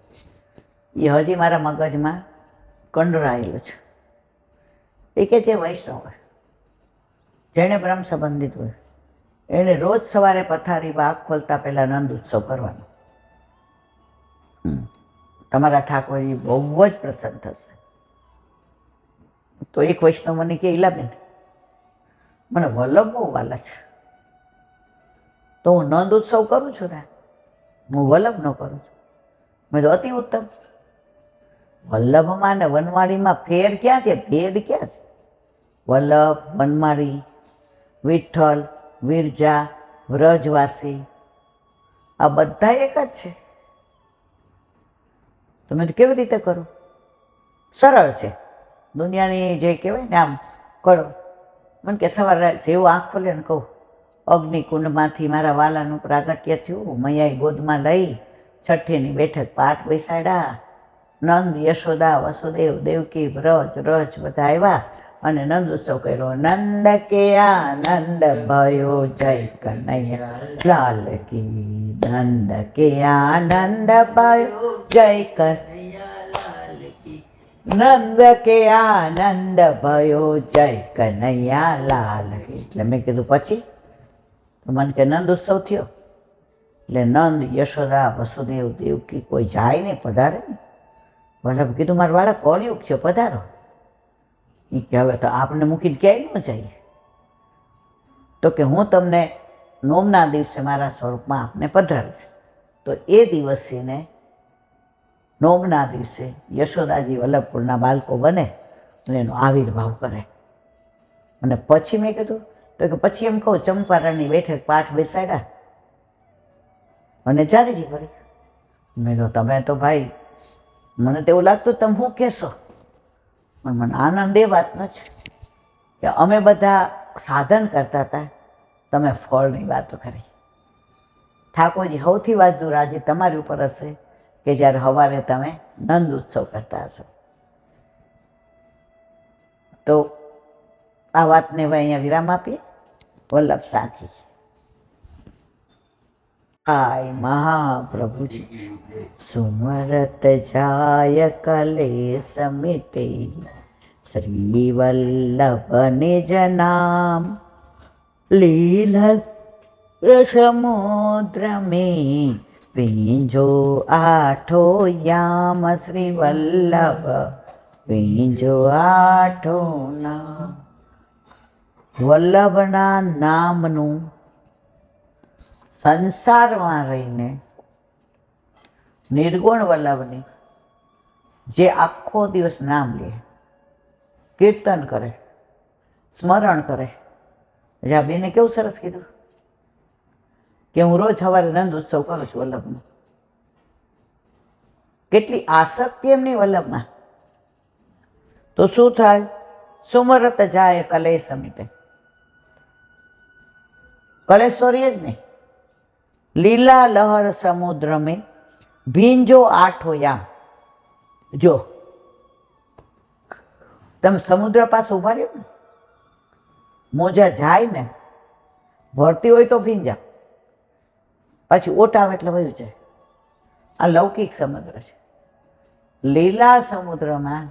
એ હજી મારા મગજમાં કંડરાયેલું છે. એ કે જે વૈષ્ણવ હોય, જેણે બ્રહ્મ સંબંધિત હોય, એણે રોજ સવારે પથારીમાં આંખ ખોલતા પહેલાં નંદ ઉત્સવ કરવાનો. તમારા ઠાકોરજી બહુ જ પ્રસન્ન થશે. તો એક વૈષ્ણવ મને કે ઈલાબેન, મને વલ્લભ બહુ વાલા છે, તો હું નંદ ઉત્સવ કરું છું ને, હું વલ્લભ ન કરું છું. મેં તો અતિ ઉત્તમ. વલ્લભમાં ને વનમાળીમાં ફેર ક્યાં છે, ભેદ ક્યાં છે? વલ્લભ, વનમાળી, વિઠ્ઠલ, વિરજા, વ્રજવાસી આ બધા એક જ છે. તમે તો કેવી રીતે કરો? સરળ છે. દુનિયાની જે કહેવાય ને આમ કરો. મને કે સવારે જેવું આંખ ખોલે ને કહું, અગ્નિકુંડમાંથી મારા વાલાનું પ્રાગટ્ય થયું, મૈયાએ ગોદમાં લઈ છઠ્ઠીની બેઠક પાઠ બેસાડ્યા. નંદ, યશોદા, વસુદેવ, દેવકી, વ્રજ રજ બધા આવ્યા અને નંદ ઉત્સવ કર્યો. નંદ કે આનંદ ભયો જય કનૈયા લાલ કી, નંદ કે આનંદ ભયો જય કનૈયા લાલ કી, નંદ કે આનંદ ભયો જય કનૈયા લાલ કી. એટલે મેં કીધું પછી તો મને કે નંદ ઉત્સવ થયો. એટલે નંદ, યશોદા, વસુદેવ, દેવકી કોઈ જાય નહીં, પધારે ને. વલ્લભ કીધું મારા વાળા કોળિયુગ છે, પધારો. એ કે હવે તો આપને મૂકીને ક્યાંય ન જઈએ. તો કે હું તમને નોમના દિવસે મારા સ્વરૂપમાં આપને પધારીશ. તો એ દિવસીને નોમના દિવસે યશોદાજી વલ્લભપુરના બાળકો બને અને એનો આવિર્ભાવ કરે. અને પછી મેં કીધું તો કે પછી એમ કહું ચંપારણની બેઠક પાઠ બેસાડ્યા અને ચાલીજી કરી. મેં કહ્યું તમે તો ભાઈ, મને તો એવું લાગતું તમે શું કહેશો, પણ મને આનંદ એ વાતનો છે કે અમે બધા સાધન કરતા હતા, તમે ફળની વાતો કરી. ઠાકોરજી સૌથી વધુ રાજી તમારી ઉપર હશે કે જ્યારે સવારે તમે નંદ ઉત્સવ કરતા હશો. તો આ વાતને હવે અહીંયા વિરામ આપીએ. વલ્લભ સાખી. આય મહાપ્રભુજી સુમરત જાય કલેશ મિટે, શ્રી વલ્લભ નિજ નામ લીલા સમુદ્ર में વીંજો આઠો યામ, શ્રી વલ્લભ વીંજો આઠો નામ. વલ્લભના નામનું સંસારમાં રહીને નિર્ગુણ વલ્લભની જે આખો દિવસ નામ લે, કીર્તન કરે, સ્મરણ કરે. આ બેને કેવું સરસ કીધું કે હું રોજ સવારે નંદ ઉત્સવ કરું છું વલ્લભનો. કેટલી આસક્તિ એમની વલ્લભમાં. તો શું થાય? સુમરત જાય કલેશ મિટે. કલેશ તો રહે જ નહીં. લીલા લહર સમુદ્ર में ભીંજો આઠો યામ. જો તમે સમુદ્ર પાસે ઉભા રહ્યો ને, મોજા જાય ને, ભરતી હોય તો ભીંજા, પાછી ઓટ આવે એટલે વયું જાય. આ લૌકિક સમુદ્ર છે. લીલા સમુદ્રમાં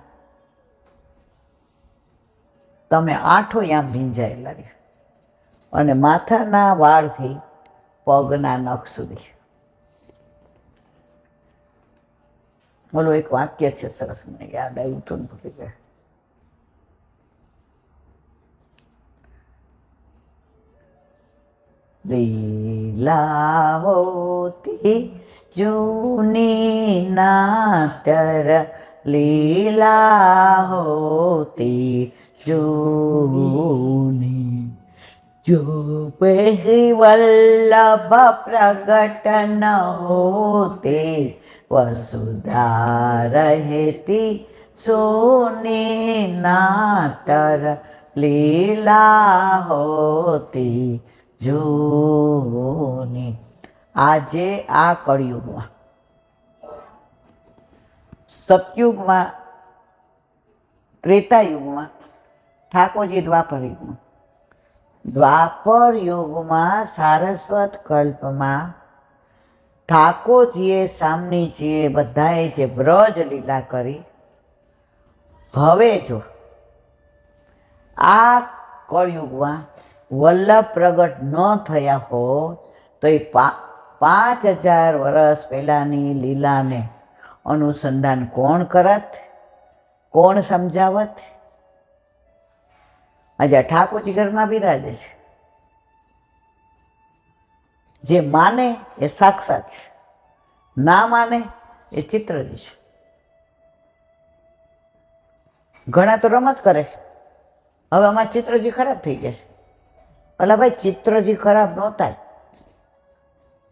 તમે આઠો યામ ભીંજાયેલા રહ્યા, અને માથાના વાળથી પગના નખ સુધી. બોલો, એક વાક્ય છે સરસ, મને યાદ આવ્યું હતું ને ભૂલી ગયા. લીલા હોતી જૂની નાતર, લીલા હોતી જૂની, जो पेहि वल्लभ प्रगट न होते, वसुधा रहती सोनी नातर, લીલા હોતી જૂની. આજે આ કળિયુગમાં સતયુગમાં, ત્રેતાયુગમાં, ઠાકોરજી દ્વાપર યુગમાં. દ્વાપર યુગમાં સારસ્વત કલ્પમાં ઠાકોરજીએ, સામનીજીએ બધાએ જે વ્રજ લીલા કરી, હવે જો આ કળયુગમાં વલ્લભ પ્રગટ ન થયા હોય તો એ 5000 વર્ષ પહેલાંની લીલાને અનુસંધાન કોણ કરત, કોણ સમજાવત? આજે ઠાકોરજી ઘરમાં બિરાજે છે. જે માને એ સાક્ષાત છે, ના માને એ ચિત્રજી છે. ઘણા તો રમત કરે, હવે આમાં ચિત્રજી ખરાબ થઈ ગયા છે. અલા ભાઈ, ચિત્રજી ખરાબ નહોતા,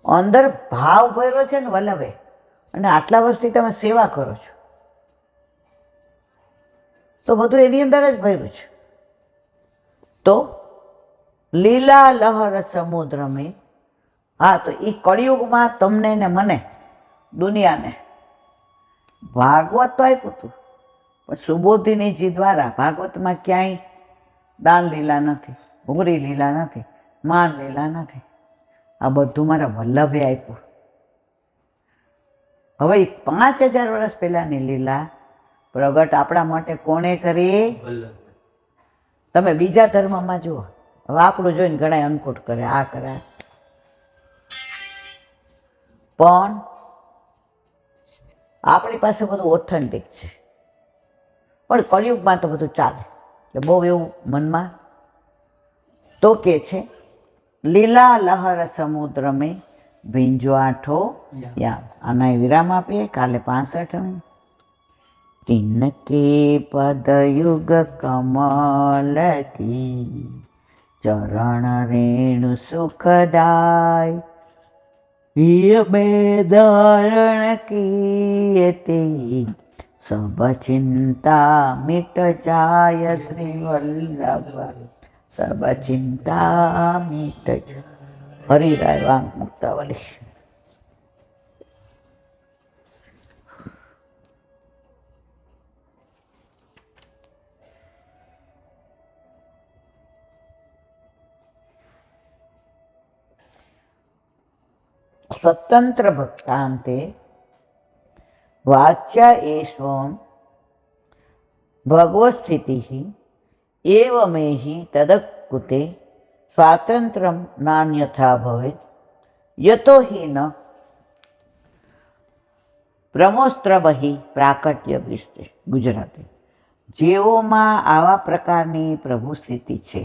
અંદર ભાવ ભર્યો છે ને વલ્લભે, અને આટલા વર્ષથી તમે સેવા કરો છો તો બધું એની અંદર જ ભર્યું છે. તો લીલા લહર સમુદ્ર મેં, હા, તો એ કળિયુગમાં તમને ને મને, દુનિયાને ભાગવત તો આપ્યું હતું, પણ સુબોધિનીજી દ્વારા ભાગવતમાં ક્યાંય દાન લીલા નથી, ઉગરી લીલા નથી, માન લીલા નથી. આ બધું મારા વલ્લભે આપ્યું. હવે 5000 વર્ષ પહેલાની લીલા પ્રગટ આપણા માટે કોણે કરી? તમે બીજા ધર્મમાં જુઓ, હવે આપણું જોઈને ઘણા અનકૂટ કરે, આ કરે, પણ આપણી પાસે બધું ઓથેન્ટિક છે. પણ કળિયુગમાં તો બધું ચાલે એટલે બહુ એવું મનમાં તો કે છે, લીલા લહર સમુદ્ર મેં ભીંજો આઠો યામ. આના વિરામ આપીએ, કાલે 65. તિનકે પદયુગ કમલ કી ચરણ રેણુ સુખદાય, હિય મેં ધારણ કીયતે સબ ચિંતા મિટ જાય. શ્રી વલ્લભ સબ ચિંતા મિટ જાય. હરિરાય વાંગ મુક્તાવલી. સ્વતંત્ર ભક્તાંતે વાચ્ય એષ્વં ભગવસ્થિતિ એવમેહિ તદકૃતે સ્વાતંત્ર્યમ નાન્યથા ભવેત યતો હિ ન પ્રમોસ્ત્રબહિ પ્રાકટ્ય વિસ્તે. ગુજરાતી. જેઓમાં આવા પ્રકારની પ્રભુ સ્થિતિ છે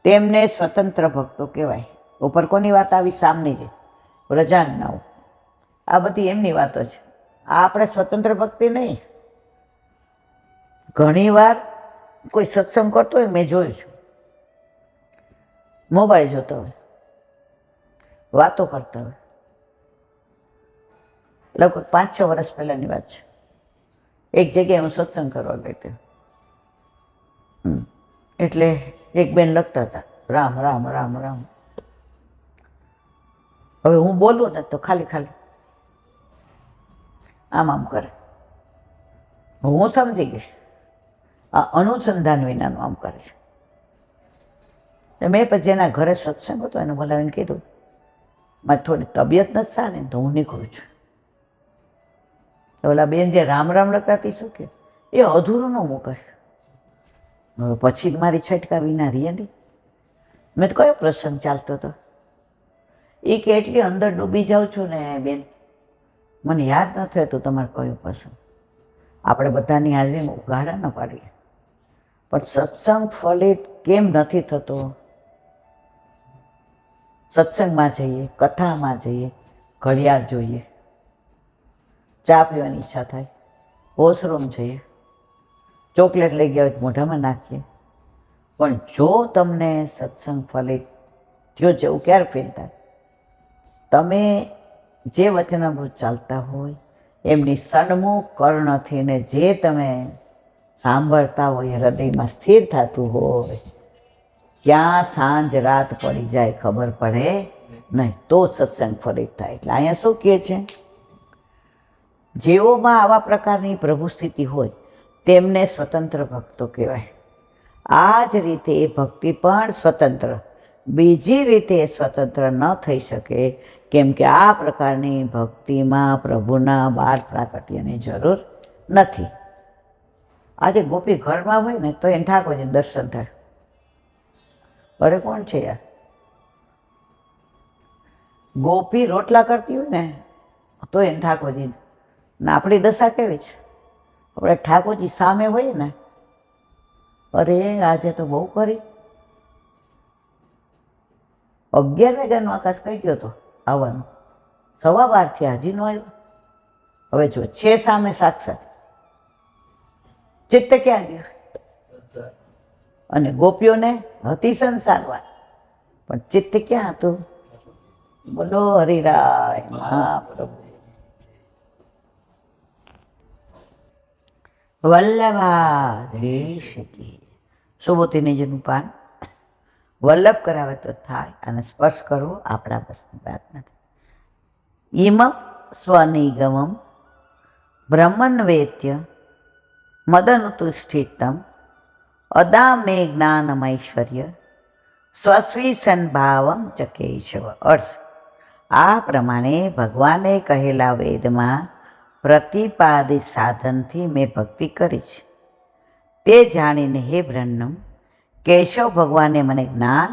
તેમને સ્વતંત્ર ભક્તો કહેવાય. ઉપર કોની વાત આવી? સામની છે, વ્રજાંગનાઓ. આ બધી એમની વાતો છે. આ આપણે સ્વતંત્ર ભક્તિ નહીં. ઘણી વાર કોઈ સત્સંગ કરતો હોય, મેં જોયું છે, મોબાઈલ જોતો હોય, વાતો કરતા હોય. લગભગ 5-6 વર્ષ પહેલાની વાત છે. એક જગ્યાએ હું સત્સંગ કરવા ગઈ હતી, એટલે એક બેન લખતા હતા, રામ રામ રામ રામ. હવે હું બોલું ને તો ખાલી ખાલી આમ કરે. હું સમજી ગઈ આ અનુસંધાન વિનાનું આમ કરે છે. મેં પછી જેના ઘરે સત્સંગ હતો એને બોલાવીને કીધું, મારી થોડી તબિયત નથી સારી તો હું નીકળું છું. તો ઓલા બેન જે રામ રામ લખતા હતી, શું કે એ અધૂરું ન મૂકાય. હવે પછી મારી છટકા વિના રીએ નહીં. મેં તો કયો પ્રસંગ ચાલતો હતો? એ કે એટલી અંદર ડૂબી જાઉં છું ને બેન, મને યાદ ન થતું તમારે કયો પ્રસંગ. આપણે બધાની હાજરીમાં ઉઘાડા ન પાડીએ, પણ સત્સંગ ફલિત કેમ નથી થતો? સત્સંગમાં જઈએ, કથામાં જઈએ, ઘડિયાળ જોઈએ, ચા પીવાની ઈચ્છા થાય, વોશરૂમ જઈએ, ચોકલેટ લઈ ગયા હોય મોઢામાં નાખીએ. પણ જો તમને સત્સંગ ફલિત થયો છે એવું ક્યારે ફીલ થાય? તમે જે વચનામૃત ચાલતા હોય એમની સન્મુખ કર્ણથી ને જે તમે સાંભળતા હોય હૃદયમાં સ્થિર થતું હોય, ક્યાં સાંજ રાત પડી જાય ખબર પડે નહીં, તો સત્સંગ ફલિત થાય. એટલે અહીંયા શું કહે છે? જેઓમાં આવા પ્રકારની પ્રભુ સ્થિતિ હોય તેમને સ્વતંત્ર ભક્તો કહેવાય. આ જ રીતે એ ભક્તિ પણ સ્વતંત્ર, બીજી રીતે સ્વતંત્ર ન થઈ શકે, કેમ કે આ પ્રકારની ભક્તિમાં પ્રભુના બાર પ્રાકટ્યની જરૂર નથી. આજે ગોપી ઘરમાં હોય ને તો એને ઠાકોરજીને દર્શન થાય. અરે કોણ છે યાર? ગોપી રોટલા કરતી હોય ને તો એને ઠાકોરજી. ને આપણી દશા કેવી છે? આપણે ઠાકોરજી સામે હોય ને, અરે આજે તો બહુ કરી. 11 વાગ્યાનો આકાશ કહી ગયો હતો આવવાનું, 12:15 હજી નો આવ્યો. હવે જો છે સામે સાક્ષાત, ચિત્ત ક્યાં ગયું? અને ગોપીઓને હતી સંસારમાં, પણ ચિત્ત ક્યાં હતું? બોલો હરિરાય મહાપ્રભુ. વલ્લભાધીશ કી. સુબોધીનીજીનું પાન વલ્લભ કરાવે તો થાય, અને સ્પર્શ કરવો આપણા બસની વાત નથી. ઇમ સ્વનિગમમ બ્રહ્મન વેત્ય મદનુતુષ્ઠિતમ અદામે જ્ઞાનમૈશ્વર્ય સ્વસ્વીસન ભાવમ ચ કેશવ. અર્થ: આ પ્રમાણે ભગવાને કહેલા વેદમાં પ્રતિપાદિત સાધનથી મેં ભક્તિ કરી છે, તે જાણીને હે બ્રહ્મન, કેશવ ભગવાને મને જ્ઞાન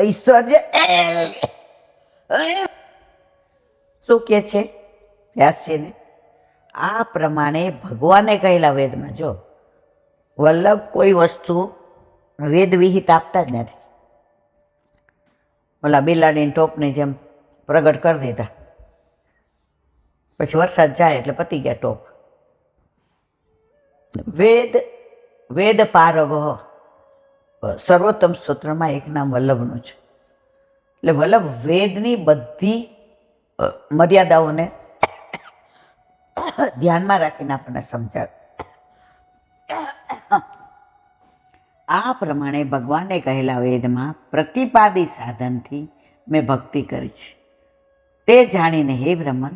ઐશ્વર્ય શું કહે છે વ્યાસજીને? આ પ્રમાણે ભગવાને કહેલા વેદમાં, જો વલ્લભ કોઈ વસ્તુ વેદ વિહિત આપતા જ નથી. ઓલા બિલાડીની ટોપની જેમ પ્રગટ કરી દીધા, પછી વરસાદ જાય એટલે પતી ગયા ટોપ. વેદ પારગો સર્વોત્તમ સ્તોત્રમાં એક નામ વલ્લભનું છે. એટલે વલ્લભ વેદની બધી મર્યાદાઓને ધ્યાનમાં રાખીને આપણને સમજાવે. આ પ્રમાણે ભગવાને કહેલા વેદમાં પ્રતિપાદિત સાધનથી મેં ભક્તિ કરી છે, તે જાણીને હે બ્રહ્મન,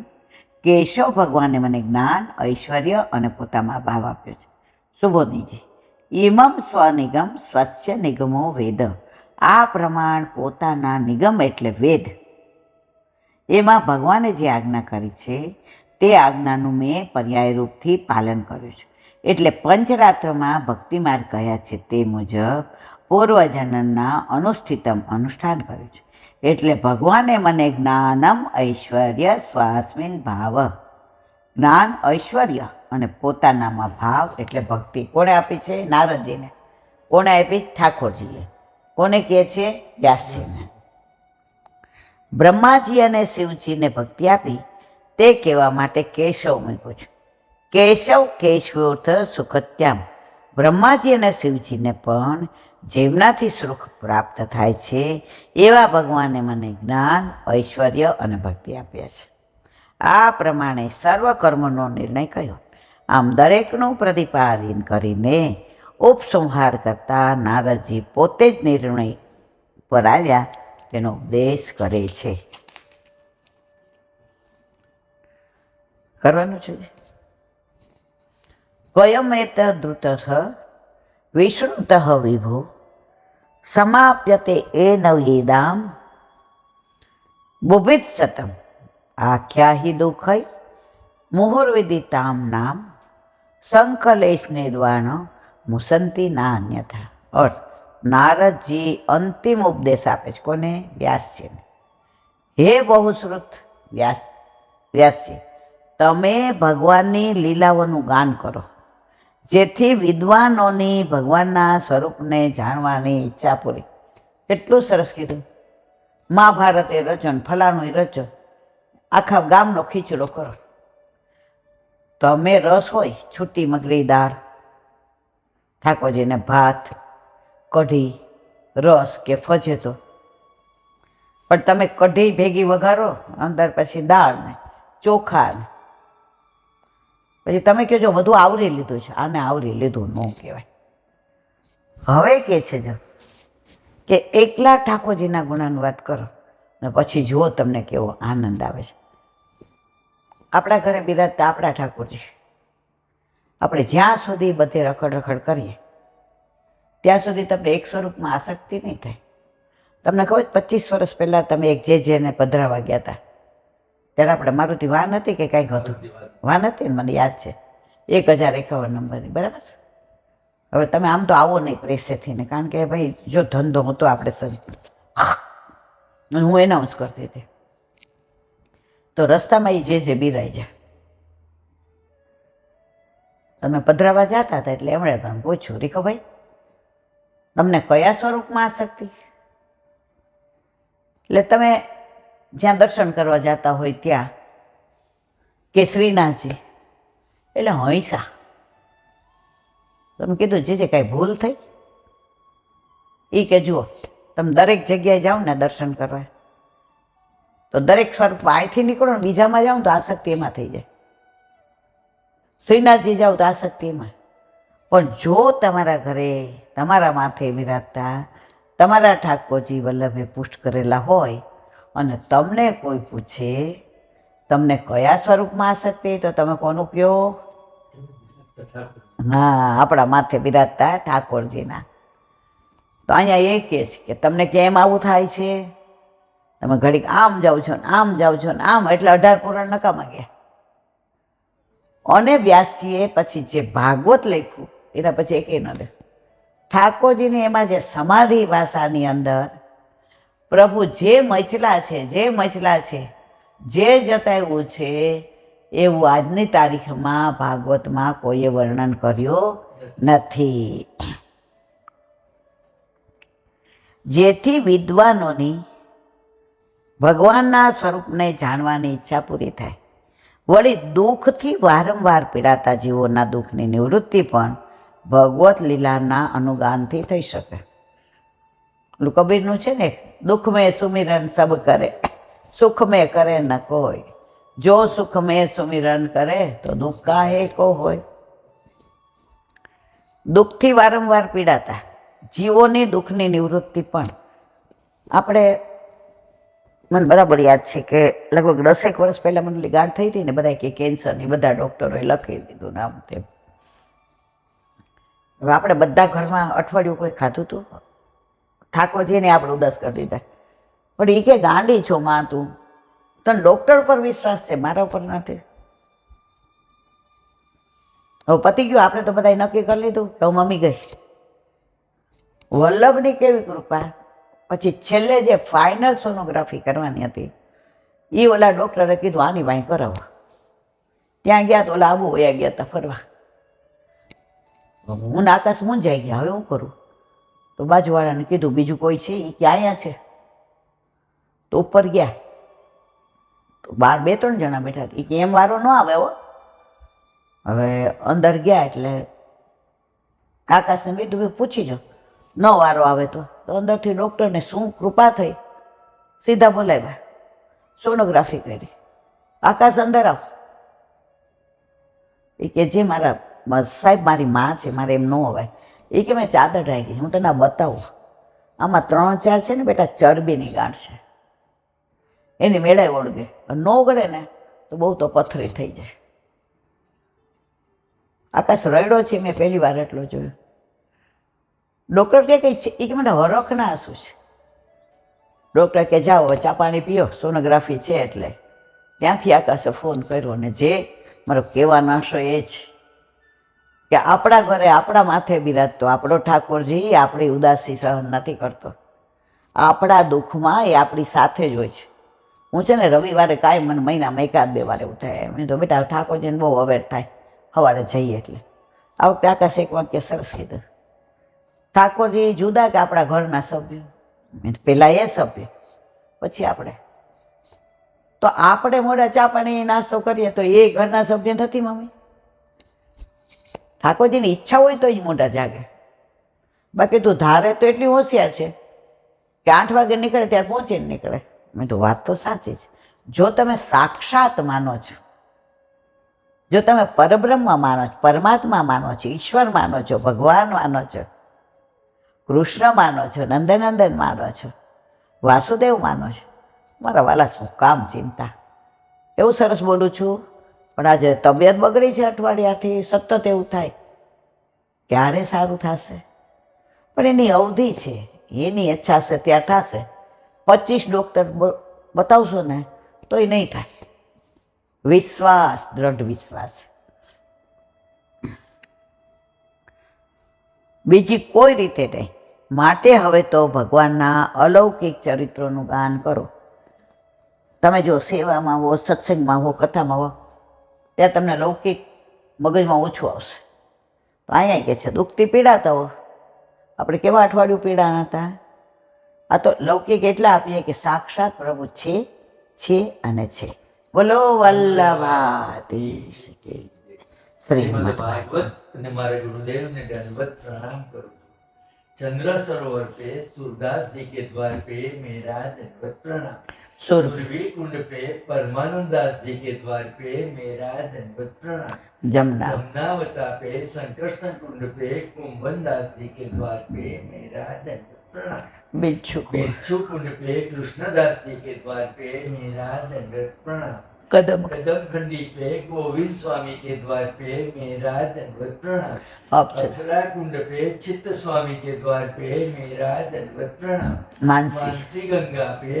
કેશવ ભગવાને મને જ્ઞાન, ઐશ્વર્ય અને પોતામાં ભાવ આપ્યો છે. સુબોધનીજી. ઇમમ સ્વનિગમ સ્વસ્ય નિગમો વેદ. આ પ્રમાણ પોતાના નિગમ એટલે વેદ, એમાં ભગવાને જે આજ્ઞા કરી છે તે આજ્ઞાનું મેં પર્યાય રૂપથી પાલન કર્યું છે. એટલે પંચરાત્રમાં ભક્તિ માર્ગ કહ્યા છે તે મુજબ પૂર્વજન્મના અનુષ્ઠિતમ અનુષ્ઠાન કર્યું છે. એટલે ભગવાને મને જ્ઞાનમ ઐશ્વર્ય સ્વાસ્મિન ભાવ, જ્ઞાન, ઐશ્વર્ય અને પોતાનામાં ભાવ એટલે ભક્તિ કોણે આપી છે? નારદજીને. કોણે આપી? ઠાકોરજીએ. કોને કહે છે? વ્યાસજીને. બ્રહ્માજી અને શિવજીને ભક્તિ આપી તે કહેવા માટે કેશવ મૂક્યું છે. કેશવ કેશવોર્થ સુખત્યામ. બ્રહ્માજી અને શિવજીને પણ જેમનાથી સુખ પ્રાપ્ત થાય છે એવા ભગવાને મને જ્ઞાન, ઐશ્વર્ય અને ભક્તિ આપ્યા છે. આ પ્રમાણે સર્વ કર્મનો નિર્ણય કર્યો. આમ દરેકનું પ્રતિપાદન કરીને ઉપસંહાર કરતા નારદજી પોતે જ નિર્ણય પર આવ્યા તેનો ઉપદેશ કરે છે. કરવાનું છે. સ્વયમેત ધૃતઃ વિષ્ણુતઃ વિભુ સમાપ્યતે એન વેદામ બુભિત્સતમ આખ્યાહિ દુઃખૈ મુહુર્વિદિતામ નામ સંકલેશ નિર્વાણ મુસંતિ ના અન્યથા. અર્થ: નારદજી અંતિમ ઉપદેશ આપે છે. કોને? વ્યાસજીને. હે બહુશ્રુત વ્યાસજી, તમે ભગવાનની લીલાઓનું ગાન કરો, જેથી વિદ્વાનોની ભગવાનના સ્વરૂપને જાણવાની ઈચ્છા પૂરી. કેટલું સરસ કીધું. મહાભારતે રચો, ફલાણું રચો, આખા ગામનો ખીચડો કરો. તમે રસ હોય, છૂટી મગરી દાળ, ઠાકોરજીને ભાત, કઢી, રસ કે ફજેતો, પણ તમે કઢી ભેગી વઘારો, અંદર પછી દાળ ને ચોખા ને પછી તમે કહેજો બધું આવરી લીધું છે. આને આવરી લીધું ન કહેવાય. હવે કે છે જો કે એકલા ઠાકોરજીના ગુણાનુવાદ કરો ને પછી જુઓ તમને કેવો આનંદ આવે છે. આપણા ઘરે બિરાજતા આપણા ઠાકોરજી. આપણે જ્યાં સુધી બધે રખડ રખડ કરીએ ત્યાં સુધી તમને એક સ્વરૂપમાં આસક્તિ નહીં થાય. તમને ખબર 25 વર્ષ પહેલાં તમે એક જેને પધરાવા ગયા હતા ત્યારે આપણે મારુતિ વાન હતી કે કાંઈક હતું, વાન હતી ને, મને યાદ છે 1051 નંબરની, બરાબર. હવે તમે આમ તો આવો નહીં પ્રેસેથી ને, કારણ કે ભાઈ જો ધંધો હતો આપણે સરી, હું એનાઉન્સ કરતી હતી તો રસ્તામાં એ જે બિરાઈ જાય. તમે પધરાવા જતા હતા એટલે એમણે પણ પૂછ્યું, રીખોભાઈ તમને કયા સ્વરૂપમાં આસક્તિ? એટલે તમે જ્યાં દર્શન કરવા જતા હોય ત્યાં કે શ્રીનાથજી, એટલે હંસા. તમે કીધું જે કાંઈ ભૂલ થઈ? એ કે જુઓ, તમે દરેક જગ્યાએ જાઓ ને દર્શન કરવા તો દરેક સ્વરૂપમાં અહીંથી નીકળો ને બીજામાં જાઓ તો આસક્તિ એમાં થઈ જાય. શ્રીનાથજી જાઓ તો આસક્તિ એમાં. પણ જો તમારા ઘરે તમારા માથે બિરાજતા તમારા ઠાકોરજી વલ્લભે પુષ્ટ કરેલા હોય અને તમને કોઈ પૂછે તમને કયા સ્વરૂપમાં આસક્તિ, તો તમે કોનું કહો? હા, આપણા માથે બિરાજતા ઠાકોરજીના. તો અહીંયા એ કહે છે કે તમને કેમ આવું થાય છે? તમે ઘડીક આમ જાઓ છો ને આમ જાઓ છો ને આમ, એટલે 18 પુરાણ નકામા ગયા. અને વ્યાસજીએ પછી જે ભાગવત લખ્યું એના પછી એકે ન દે. ઠાકોરજીની એમાં જે સમાધિ ભાષાની અંદર પ્રભુ જે મચલા છે, જે જતાવ્યું છે એવું આજની તારીખમાં ભાગવતમાં કોઈએ વર્ણન કર્યું નથી. જેથી વિદ્વાનોની ભગવાનના સ્વરૂપને જાણવાની ઈચ્છા પૂરી થાય. વળી દુઃખથી વારંવાર પીડાતા જીવોના દુઃખની નિવૃત્તિ પણ ભગવત લીલાના અનુગાનથી થઈ શકે. કબીરનું છે ને, દુઃખ મેં સુમિરન સબ કરે, સુખ મેં કરે ન કોઈ, જો સુખ મેં સુમિરન કરે તો દુઃખ કાહે કો હોય. દુઃખથી વારંવાર પીડાતા જીવોની દુઃખની નિવૃત્તિ પણ આપણે, મને બરાબર યાદ છે કે લગભગ 10 વર્ષ પહેલાં મને ગાંઠ થઈ હતી ને, બધા કે કેન્સરની, બધા ડૉક્ટરોએ લખી દીધું નામ તેમ. હવે આપણે બધા ઘરમાં અઠવાડિયું કોઈ ખાધું હતું, ઠાકોરજીને આપણે ઉદાસ કરી દીધા. પણ એ કે ગાંડી છો માં તું, તને ડૉક્ટર પર વિશ્વાસ છે, મારા ઉપર નથી. હવે પતી ગયું, આપણે તો બધા નક્કી કરી લીધું કે હું મમ્મી ગઈ. વલ્લભની કેવી કૃપા! પછી છેલ્લે જે ફાઇનલ સોનોગ્રાફી કરવાની હતી એ ઓલા ડૉક્ટરે કીધું આની વાંઈ કરાવો. ત્યાં ગયા તો ઓલા આબુ વયા ગયા હતા ફરવા. હું આકાશ મૂંઝાઈ ગયા, હવે હું કરું? તો બાજુવાળાને કીધું બીજું કોઈ છે? એ કે અહીંયા છે. તો ઉપર ગયા તો બાર 2-3 જણા બેઠા હતા. એ કે એમ વારો ન આવે હો. હવે અંદર ગયા એટલે આકાશને બીજું પૂછી જો, ન વારો આવે તો અંદરથી ડૉક્ટરને શું કૃપા થઈ, સીધા બોલાવ્યા, સોનોગ્રાફી કરી. આકાશ અંદર આવ. એ કે જે મારા સાહેબ મારી માં છે, મારે એમ ન હોવાય. એ કે મેં ચાદર ઢાંકી, હું તને બતાવું. આમાં 3-4 છે ને બેટા ચરબીની ગાંઠ છે, એની મેળાએ ઓળગે. ન ઓગળે ને તો બહુ તો પથરી થઈ જાય. આકાશ રડ્યો છે, મેં પહેલી વાર એટલો જોયો. ડૉક્ટર કે કંઈ છે? એ કે મને હરખના આંસુ છે. ડૉક્ટર કે જાઓ હવે ચા પાણી પીઓ, સોનોગ્રાફી છે એટલે. ત્યાંથી આકાશે ફોન કર્યો અને જે મારો કહેવાનો આશો એ જ કે આપણા ઘરે આપણા માથે બિરાજતો આપણો ઠાકોરજી આપણી ઉદાસી સહન નથી કરતો. આપણા દુઃખમાં એ આપણી સાથે જ હોય છે. હું છે ને રવિવારે કાંઈ મને મહિનામાં 1-2 વાર એવું થાય. મેં તો બેટા ઠાકોરજીને બહુ અવેર થાય સવારે જઈએ એટલે. આ વખતે આકાશ એક વાક્ય સરસ કીધું, ઠાકોરજી જુદા કે આપણા ઘરના સભ્યો? પહેલાં એ સભ્ય, પછી આપણે. તો આપણે મોડા ચા પાણી નાસ્તો કરીએ તો એ ઘરના સભ્ય નથી મમ્મી? ઠાકોરજીની ઈચ્છા હોય તો જ મોઢા જાગે. બાકી તું ધારે તો એટલી હોશિયાર છે કે 8 વાગે નીકળે ત્યારે પહોંચીને નીકળે. મેં તો વાત તો સાચી છે. જો તમે સાક્ષાત માનો છો, જો તમે પરબ્રહ્મ માનો છો, પરમાત્મા માનો છો, ઈશ્વર માનો છો, ભગવાન માનો છો, કૃષ્ણ માનો છો, નંદનંદન માનો છો, વાસુદેવ માનો છો, મારા વાલા શું કામ ચિંતા? એવું સરસ બોલું છું પણ આજે તબિયત બગડી છે અઠવાડિયાથી, સતત એવું થાય ક્યારે સારું થશે. પણ એની અવધિ છે, એની ઈચ્છા છે ત્યાં થશે. 25 ડૉક્ટર બતાવશો ને તોય નહીં થાય. વિશ્વાસ, દ્રઢ વિશ્વાસ. બીજી કોઈ રીતે નહીં. માટે હવે તો ભગવાનના અલૌકિક ચરિત્રોનું ગાન કરો. તમે જો સેવામાં હો, સત્સંગમાં હો, કથામાં હો, ત્યાં તમને લૌકિક મગજમાં ઓછું આવશે. તો અહીંયા કે છે દુઃખથી પીડાતા હો, આપણે કેવા અઠવાડિયું પીડાના હતા. આ તો લૌકિક એટલા આપીએ કે સાક્ષાત પ્રભુ છે અને છે. બોલો વલ્લભાધીશ કી શ્રીમદ ભાગવત અને મારા गुरुदेव ने दंडवत प्रणाम करूं. चंद्र सरोवर पे सूरदास जी के द्वार पे मेरा दंडवत प्रणाम. सुरभि कुंड पे परमानंद दास जी के द्वार पे मेरा दंडवत प्रणाम. जमुनावता पे संकर्षण कुंड पे कुंभन दास जी के द्वार पे मेरा दंडवत प्रणाम. बिच्छू कुंड पे कृष्णदास जी के द्वार पे मेरा दंडवत प्रणाम. कदम खंडी पे गोविंद स्वामी के द्वार पे मेरा दंडवत प्रणाम. अक्षरा कुंड पे चित्त स्वामी के द्वार पे मेरा दंडवत प्रणाम. मानसी गंगा पे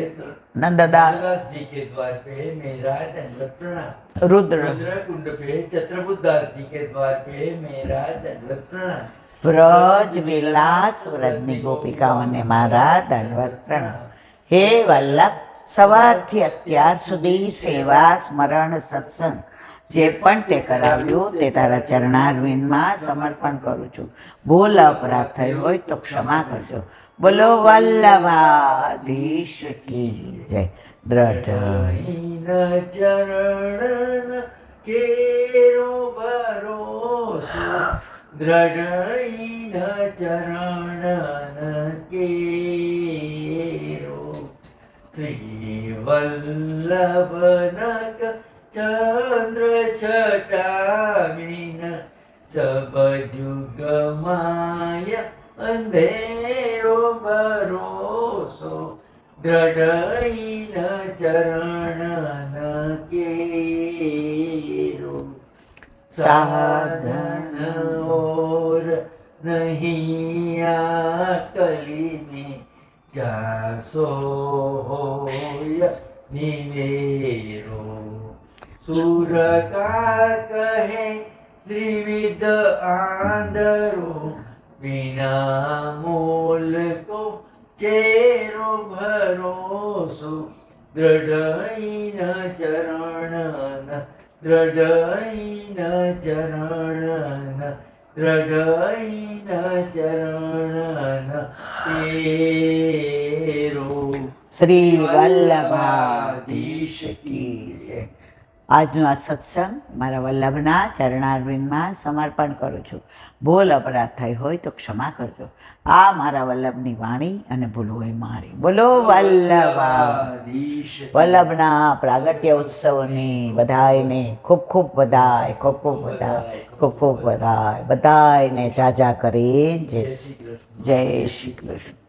नंददास जी के द्वार पे मेरा दंडवत प्रणाम. रुद्र कुंड पे छत्रबुद्ध दास जी के द्वार पे मेरा दंडवत प्रणाम. ब्रज विलास व्रजनी गोपिकाओने मारा दंडवत प्रणाम. हे वल्लभ, સવારથી અત્યાર સુધી સેવા, સ્મરણ, સત્સંગ જે પણ તે કરાવ્યું તે તારા ચરણારવિંદમાં સમર્પણ કરું છું. ભૂલ અપરાધ થયો હોય તો ક્ષમા કરજો. બોલો વલ્લભાધીશ કી જય. દ્રઢ ચરણ કેરો ભરોસો, દ્રઢ ચરણ કેરો. श्री वल्लभनक चंद्र छटामीन, सब जुग माया अंधेरो भरोसो, दृढ़ चरण केरो. साधन और नहीं आकली में जासो होय निवेरो. सुर का कहे त्रिविध आंधरो, बिना मोल को चेरो भरोसो, दृढ़ चरण चरण चरण तेरो. શ્રી વલ્લભાધીશ કી જય. આજનો આ સત્સંગ મારા વલ્લભના ચરણારવિંદમાં સમર્પણ કરું છું. ભૂલ અપરાધ થઈ હોય તો ક્ષમા કરજો. આ મારા વલ્લભની વાણી અને ભૂલ હોય મારી. બોલો વલ્લભાધીશ. વલ્લભના પ્રાગટ્ય ઉત્સવની બધાયને ખૂબ ખૂબ વધાય, ખૂબ ખૂબ વધાય, ખૂબ ખૂબ વધાય. બધાયને જાજા કરી જય શ્રી કૃષ્ણ.